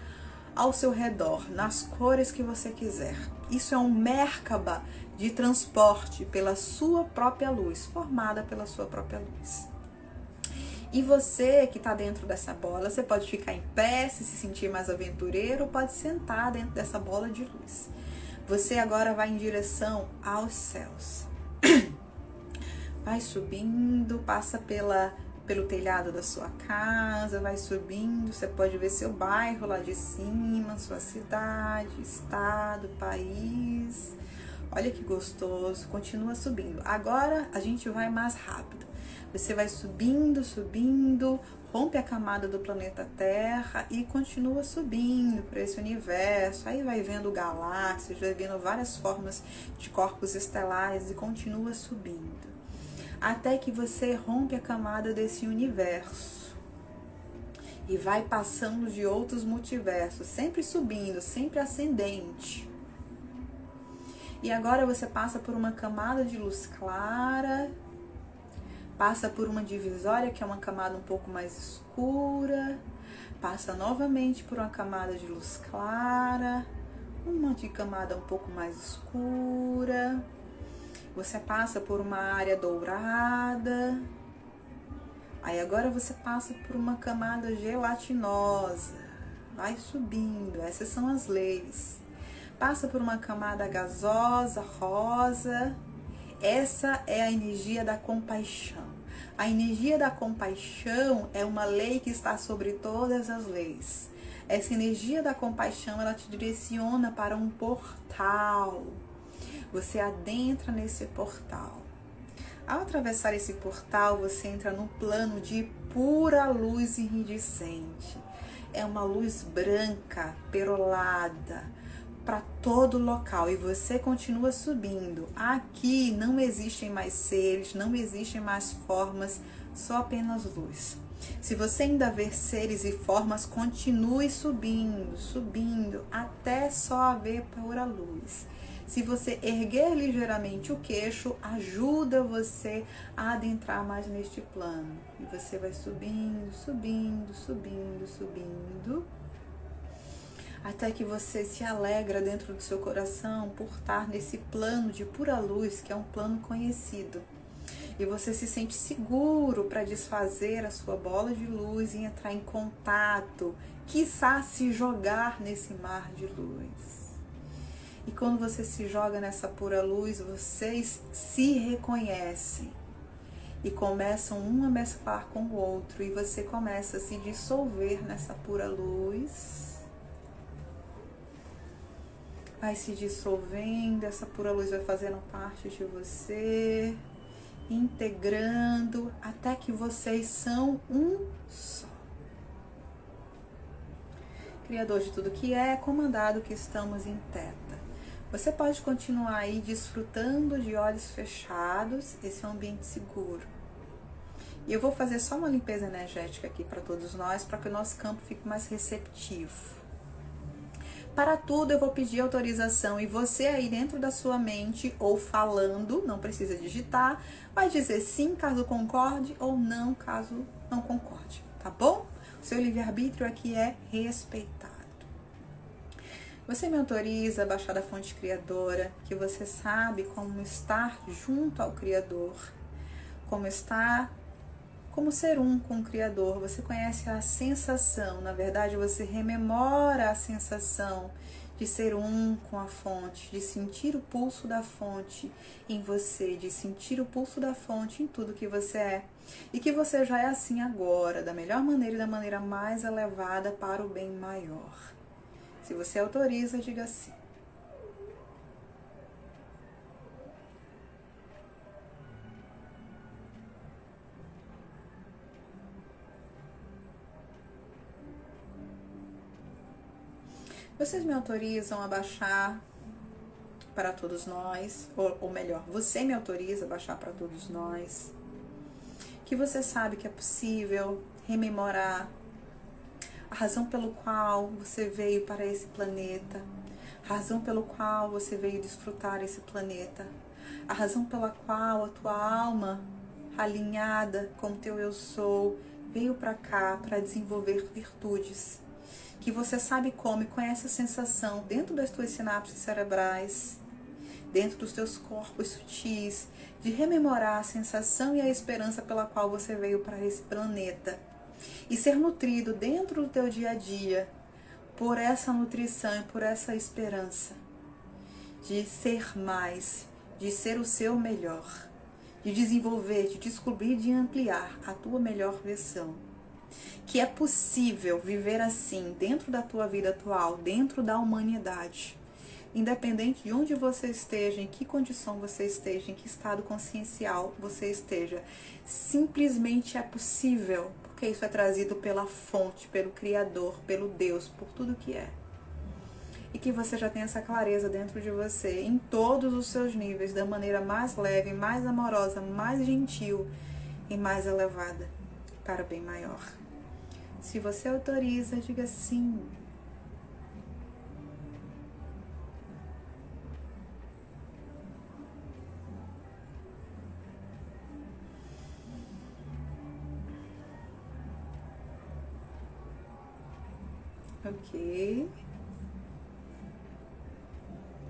ao seu redor, nas cores que você quiser. Isso é um Merkaba de transporte pela sua própria luz, formada pela sua própria luz. E você que está dentro dessa bola, você pode ficar em pé, se sentir mais aventureiro, ou pode sentar dentro dessa bola de luz. Você agora vai em direção aos céus. Vai subindo, passa pelo telhado da sua casa, vai subindo, você pode ver seu bairro lá de cima, sua cidade, estado, país. Olha que gostoso, continua subindo. Agora a gente vai mais rápido. Você vai subindo, subindo, rompe a camada do planeta Terra e continua subindo para esse universo. Aí vai vendo galáxias, vai vendo várias formas de corpos estelares e continua subindo. Até que você rompe a camada desse universo e vai passando de outros multiversos, sempre subindo, sempre ascendente. E agora você passa por uma camada de luz clara, passa por uma divisória, que é uma camada um pouco mais escura, passa novamente por uma camada de luz clara, uma de camada um pouco mais escura, você passa por uma área dourada, aí agora você passa por uma camada gelatinosa, vai subindo, essas são as leis, passa por uma camada gasosa, rosa. Essa é a energia da compaixão. A energia da compaixão é uma lei que está sobre todas as leis. Essa energia da compaixão, ela te direciona para um portal. Você adentra nesse portal. Ao atravessar esse portal, você entra no plano de pura luz iridescente. É uma luz branca, perolada, para todo local, e você continua subindo. Aqui não existem mais seres, não existem mais formas, só apenas luz. Se você ainda ver seres e formas, continue subindo, subindo, até só haver pura luz. Se você erguer ligeiramente o queixo, ajuda você a adentrar mais neste plano. E você vai subindo, subindo, subindo, subindo, até que você se alegra dentro do seu coração por estar nesse plano de pura luz, que é um plano conhecido. E você se sente seguro para desfazer a sua bola de luz e entrar em contato, quiçá se jogar nesse mar de luz. E quando você se joga nessa pura luz, vocês se reconhecem e começam um a mesclar com o outro, e você começa a se dissolver nessa pura luz. Vai se dissolvendo, essa pura luz vai fazendo parte de você, integrando, até que vocês são um só. Criador de tudo que é, comandado que estamos em Teta. Você pode continuar aí desfrutando de olhos fechados, esse é um ambiente seguro. E eu vou fazer só uma limpeza energética aqui para todos nós, para que o nosso campo fique mais receptivo. Para tudo eu vou pedir autorização, e você aí dentro da sua mente ou falando, não precisa digitar, vai dizer sim caso concorde ou não caso não concorde, tá bom? O seu livre-arbítrio aqui é respeitado. Você me autoriza a baixar da fonte criadora, que você sabe como estar junto ao Criador, como estar, como ser um com o Criador. Você conhece a sensação, na verdade você rememora a sensação de ser um com a fonte, de sentir o pulso da fonte em você, de sentir o pulso da fonte em tudo que você é. E que você já é assim agora, da melhor maneira e da maneira mais elevada para o bem maior. Se você autoriza, diga sim. Vocês me autorizam a baixar para todos nós, ou melhor, você me autoriza a baixar para todos nós, que você sabe que é possível rememorar a razão pelo qual você veio para esse planeta, a razão pelo qual você veio desfrutar esse planeta, a razão pela qual a tua alma, alinhada com o teu eu sou, veio para cá para desenvolver virtudes, que você sabe como e conhece a sensação dentro das tuas sinapses cerebrais, dentro dos teus corpos sutis, de rememorar a sensação e a esperança pela qual você veio para esse planeta e ser nutrido dentro do teu dia a dia por essa nutrição e por essa esperança de ser mais, de ser o seu melhor, de desenvolver, de descobrir, de ampliar a tua melhor versão. Que é possível viver assim dentro da tua vida atual, dentro da humanidade, independente de onde você esteja, em que condição você esteja, em que estado consciencial você esteja. Simplesmente é possível, porque isso é trazido pela fonte, pelo Criador, pelo Deus, por tudo que é. E que você já tem essa clareza dentro de você, em todos os seus níveis, da maneira mais leve, mais amorosa, mais gentil e mais elevada, para o bem maior. Se você autoriza, diga sim. Ok.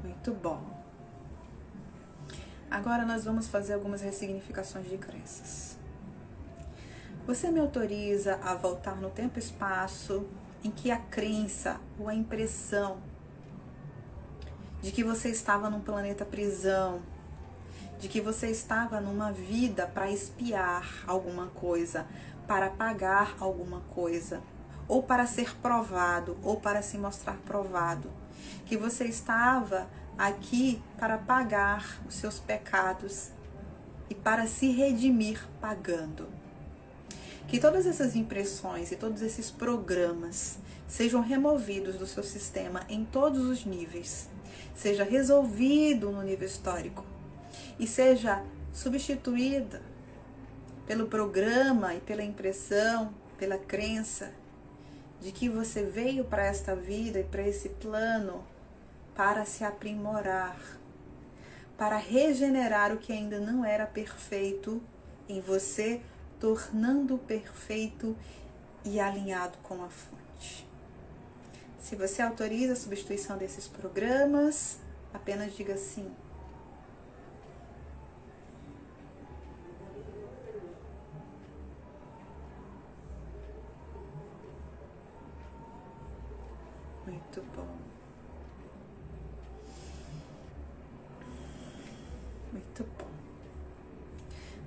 Muito bom. Agora nós vamos fazer algumas ressignificações de crenças. Você me autoriza a voltar no tempo e espaço em que a crença ou a impressão de que você estava num planeta prisão, de que você estava numa vida para espiar alguma coisa, para pagar alguma coisa, ou para ser provado, ou para se mostrar provado, que você estava aqui para pagar os seus pecados e para se redimir pagando. Que todas essas impressões e todos esses programas sejam removidos do seu sistema em todos os níveis, seja resolvido no nível histórico e seja substituída pelo programa e pela impressão, pela crença de que você veio para esta vida e para esse plano para se aprimorar, para regenerar o que ainda não era perfeito em você, tornando perfeito e alinhado com a fonte. Se você autoriza a substituição desses programas, apenas diga sim. Muito bom. Muito bom.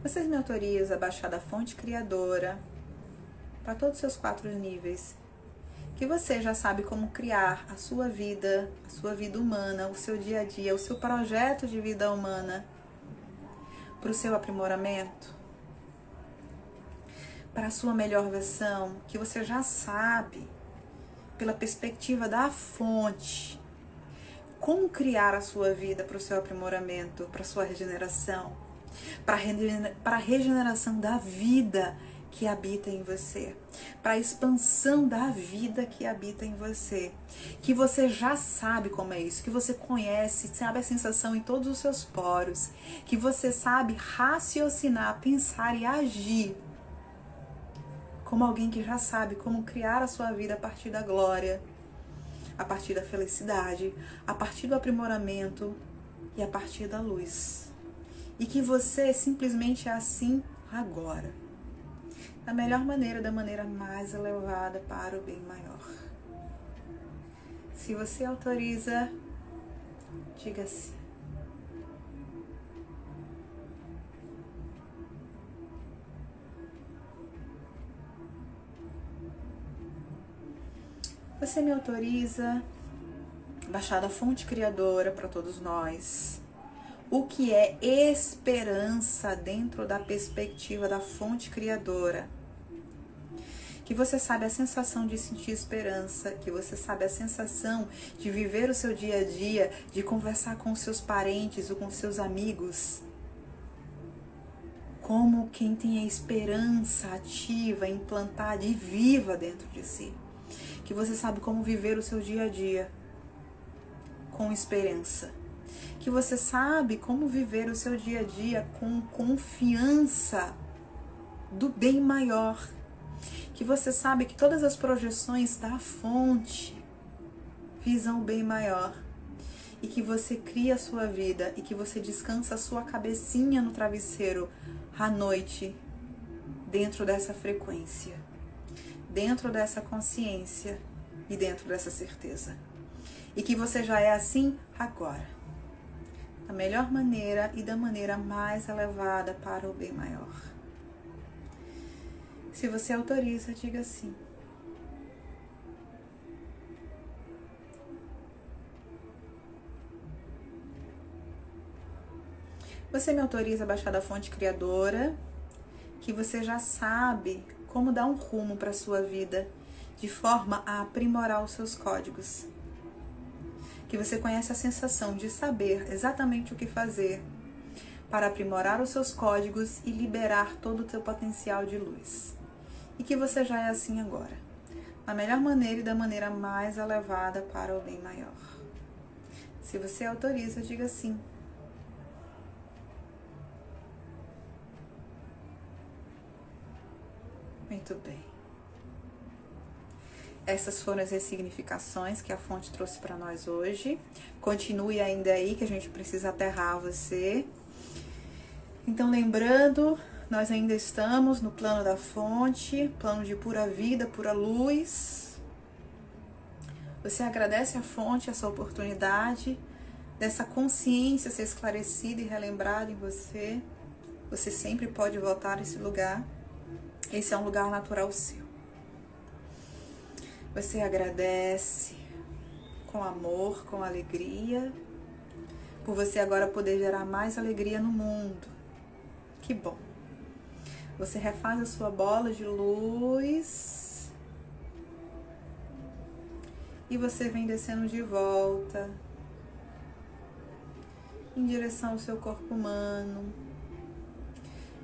Vocês me autorizam a baixar da fonte criadora para todos os seus 4 níveis, que você já sabe como criar a sua vida humana, o seu dia a dia, o seu projeto de vida humana para o seu aprimoramento, para a sua melhor versão, que você já sabe, pela perspectiva da fonte, como criar a sua vida para o seu aprimoramento, para a sua regeneração, para a regeneração da vida que habita em você, para a expansão da vida que habita em você, que você já sabe como é isso, que você conhece, sabe a sensação em todos os seus poros, que você sabe raciocinar, pensar e agir como alguém que já sabe como criar a sua vida a partir da glória, a partir da felicidade, a partir do aprimoramento e a partir da luz. E que você simplesmente é assim agora, da melhor maneira, da maneira mais elevada para o bem maior. Se você autoriza, diga sim. Você me autoriza baixar da fonte criadora para todos nós o que é esperança dentro da perspectiva da fonte criadora. Que você sabe a sensação de sentir esperança, que você sabe a sensação de viver o seu dia a dia, de conversar com os seus parentes ou com os seus amigos, como quem tem a esperança ativa, implantada e viva dentro de si. Que você sabe como viver o seu dia a dia com esperança. Que você sabe como viver o seu dia a dia com confiança do bem maior. Que você sabe que todas as projeções da fonte visam o bem maior. E que você cria a sua vida e que você descansa a sua cabecinha no travesseiro à noite dentro dessa frequência, dentro dessa consciência e dentro dessa certeza. E que você já é assim agora, da melhor maneira e da maneira mais elevada para o bem maior. Se você autoriza, diga sim. Você me autoriza a baixar da fonte criadora, que você já sabe como dar um rumo para a sua vida, de forma a aprimorar os seus códigos. Que você conhece a sensação de saber exatamente o que fazer para aprimorar os seus códigos e liberar todo o teu potencial de luz. E que você já é assim agora, da melhor maneira e da maneira mais elevada para o bem maior. Se você autoriza, diga sim. Muito bem. Essas foram as ressignificações que a fonte trouxe para nós hoje. Continue ainda aí, que a gente precisa aterrar você. Então, lembrando, nós ainda estamos no plano da fonte, plano de pura vida, pura luz. Você agradece a fonte, essa oportunidade, dessa consciência ser esclarecida e relembrada em você. Você sempre pode voltar a esse lugar. Esse é um lugar natural seu. Você agradece com amor, com alegria, por você agora poder gerar mais alegria no mundo. Que bom. Você refaz a sua bola de luz e você vem descendo de volta em direção ao seu corpo humano.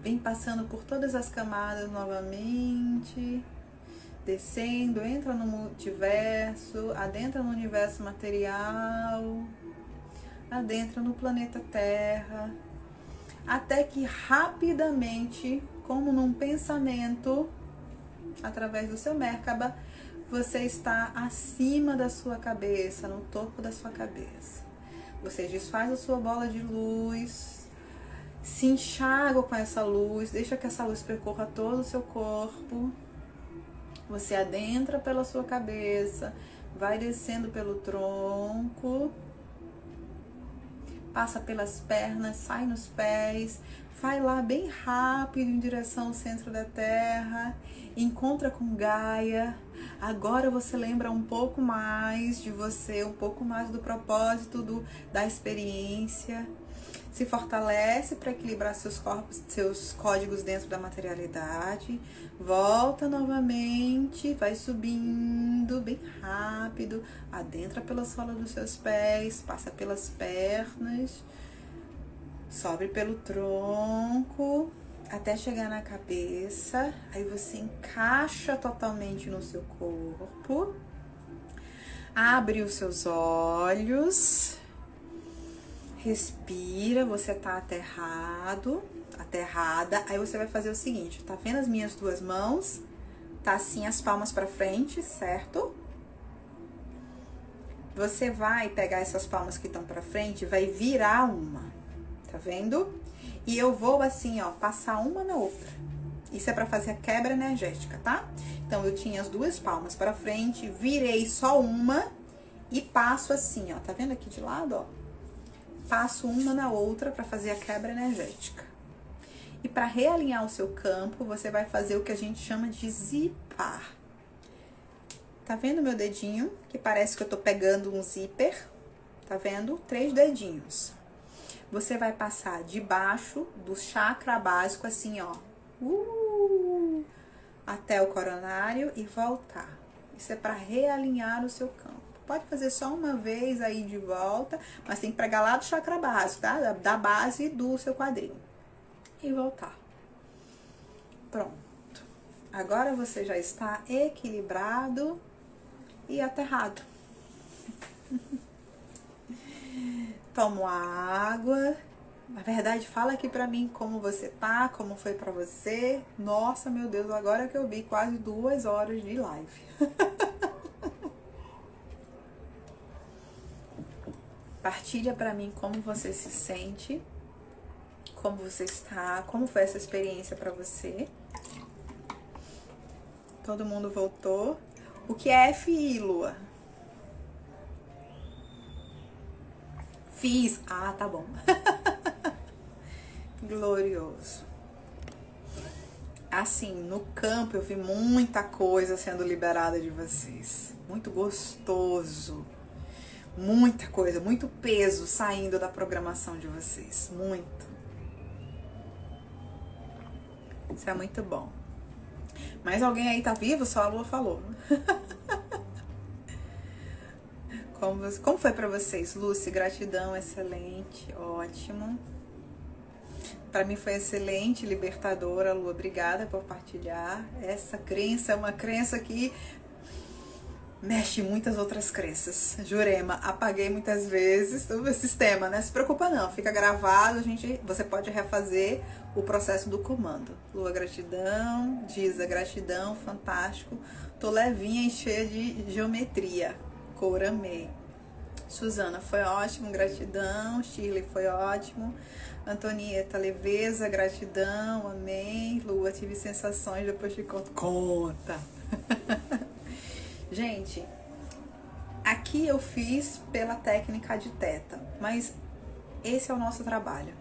Vem passando por todas as camadas novamente, descendo, entra no multiverso, adentra no universo material, adentra no planeta Terra, até que rapidamente, como num pensamento, através do seu Merkaba, você está acima da sua cabeça, no topo da sua cabeça. Você desfaz a sua bola de luz, se enxágua com essa luz, deixa que essa luz percorra todo o seu corpo. Você adentra pela sua cabeça, vai descendo pelo tronco, passa pelas pernas, sai nos pés, vai lá bem rápido em direção ao centro da Terra, encontra com Gaia. Agora você lembra um pouco mais de você, um pouco mais do propósito da experiência. Se fortalece para equilibrar seus corpos, seus códigos dentro da materialidade. Volta novamente, vai subindo bem rápido, adentra pela sola dos seus pés, passa pelas pernas, sobe pelo tronco, até chegar na cabeça. Aí você encaixa totalmente no seu corpo, abre os seus olhos, respira, você tá aterrado, aterrada. Aí você vai fazer o seguinte, tá vendo as minhas duas mãos? Tá assim as palmas pra frente, certo? Você vai pegar essas palmas que estão pra frente, vai virar uma, tá vendo? E eu vou assim, ó, passar uma na outra. Isso é pra fazer a quebra energética, tá? Então eu tinha as duas palmas pra frente, virei só uma e passo assim, ó, tá vendo aqui de lado, ó? Passo uma na outra para fazer a quebra energética. E para realinhar o seu campo, você vai fazer o que a gente chama de zipar. Tá vendo meu dedinho? Que parece que eu tô pegando um zíper. Tá vendo? 3 dedinhos. Você vai passar debaixo do chakra básico, assim, ó. Até o coronário e voltar. Isso é para realinhar o seu campo. Pode fazer só uma vez aí de volta, mas tem que pegar lá do chakra básico, tá? Da base do seu quadril. E voltar. Pronto. Agora você já está equilibrado e aterrado. Toma água. Na verdade, fala aqui pra mim como você tá, como foi pra você. Nossa, meu Deus, agora que eu vi quase 2 horas de live. Partilha pra mim como você se sente, como você está, como foi essa experiência pra você. Todo mundo voltou. O que é FI, Lua? Fiz. Ah, tá bom. Glorioso. Assim, no campo eu vi muita coisa sendo liberada de vocês. Muito gostoso. Muita coisa, muito peso saindo da programação de vocês. Muito. Isso é muito bom. Mas alguém aí tá vivo? Só a Lua falou. Como foi pra vocês? Lúcia, gratidão, excelente, ótimo. Pra mim foi excelente, libertadora, Lua, obrigada por partilhar. Essa crença é uma crença que mexe muitas outras crenças. Jurema, apaguei muitas vezes o sistema, né? Se preocupa não, fica gravado, você pode refazer o processo do comando. Lua, gratidão, Giza, gratidão, fantástico. Tô levinha e cheia de geometria. Cor, amei. Suzana, foi ótimo, gratidão. Shirley, foi ótimo. Antonieta, leveza, gratidão, amém. Lua, tive sensações, depois te conto. Conta! Gente, aqui eu fiz pela técnica de Theta, mas esse é o nosso trabalho.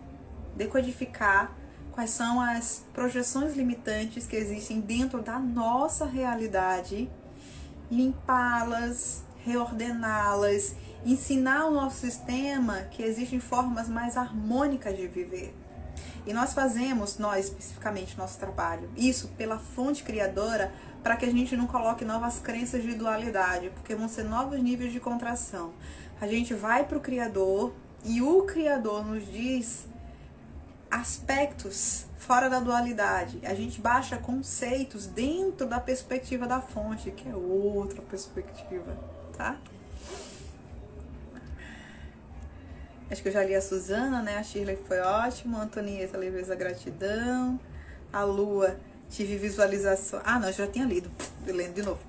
Decodificar quais são as projeções limitantes que existem dentro da nossa realidade, limpá-las, reordená-las, ensinar o nosso sistema que existem formas mais harmônicas de viver. E nós fazemos, nós especificamente, nosso trabalho, isso pela fonte criadora, para que a gente não coloque novas crenças de dualidade, porque vão ser novos níveis de contração. A gente vai para o Criador e o Criador nos diz aspectos fora da dualidade. A gente baixa conceitos dentro da perspectiva da fonte, que é outra perspectiva, tá? Acho que eu já li a Suzana, né? A Shirley foi ótimo. A Antonieta, leveza, gratidão. A Lua, tive visualização. Ah, não, eu já tinha lido. Eu lendo de novo.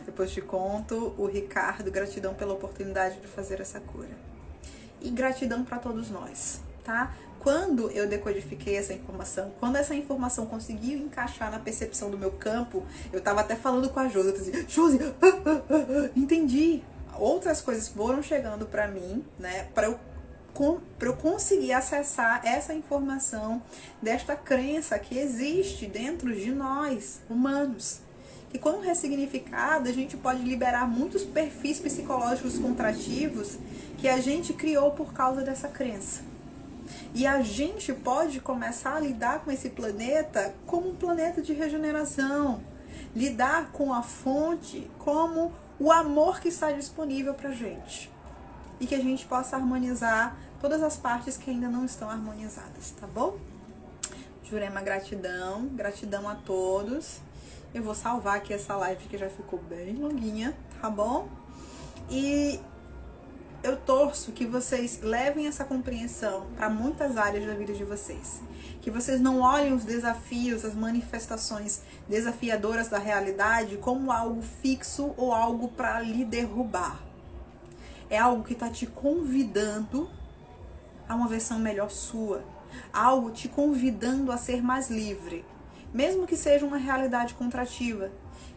Depois te conto. O Ricardo, gratidão pela oportunidade de fazer essa cura. E gratidão para todos nós, tá? Quando eu decodifiquei essa informação, quando essa informação conseguiu encaixar na percepção do meu campo, eu tava até falando com a Josi, eu falei, Josi, entendi. Outras coisas foram chegando para mim, né, para eu conseguir acessar essa informação desta crença que existe dentro de nós, humanos. E com ressignificado, a gente pode liberar muitos perfis psicológicos contrativos que a gente criou por causa dessa crença. E a gente pode começar a lidar com esse planeta como um planeta de regeneração, lidar com a fonte como o amor que está disponível pra gente. E que a gente possa harmonizar todas as partes que ainda não estão harmonizadas, tá bom? Jurema, gratidão. Gratidão a todos. Eu vou salvar aqui essa live que já ficou bem longuinha, tá bom? E eu torço que vocês levem essa compreensão para muitas áreas da vida de vocês. Que vocês não olhem os desafios, as manifestações desafiadoras da realidade como algo fixo ou algo para lhe derrubar. É algo que está te convidando a uma versão melhor sua. Algo te convidando a ser mais livre. Mesmo que seja uma realidade contrativa.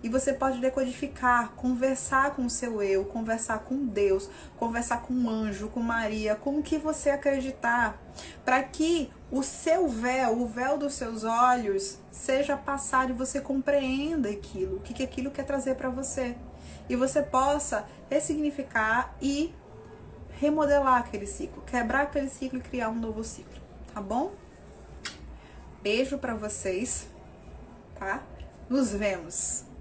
E você pode decodificar, conversar com o seu eu, conversar com Deus, conversar com um anjo, com Maria, com o que você acreditar, para que o seu véu, o véu dos seus olhos, seja passado e você compreenda aquilo, o que aquilo quer trazer para você. E você possa ressignificar e remodelar aquele ciclo, quebrar aquele ciclo e criar um novo ciclo, tá bom? Beijo para vocês, tá? Nos vemos!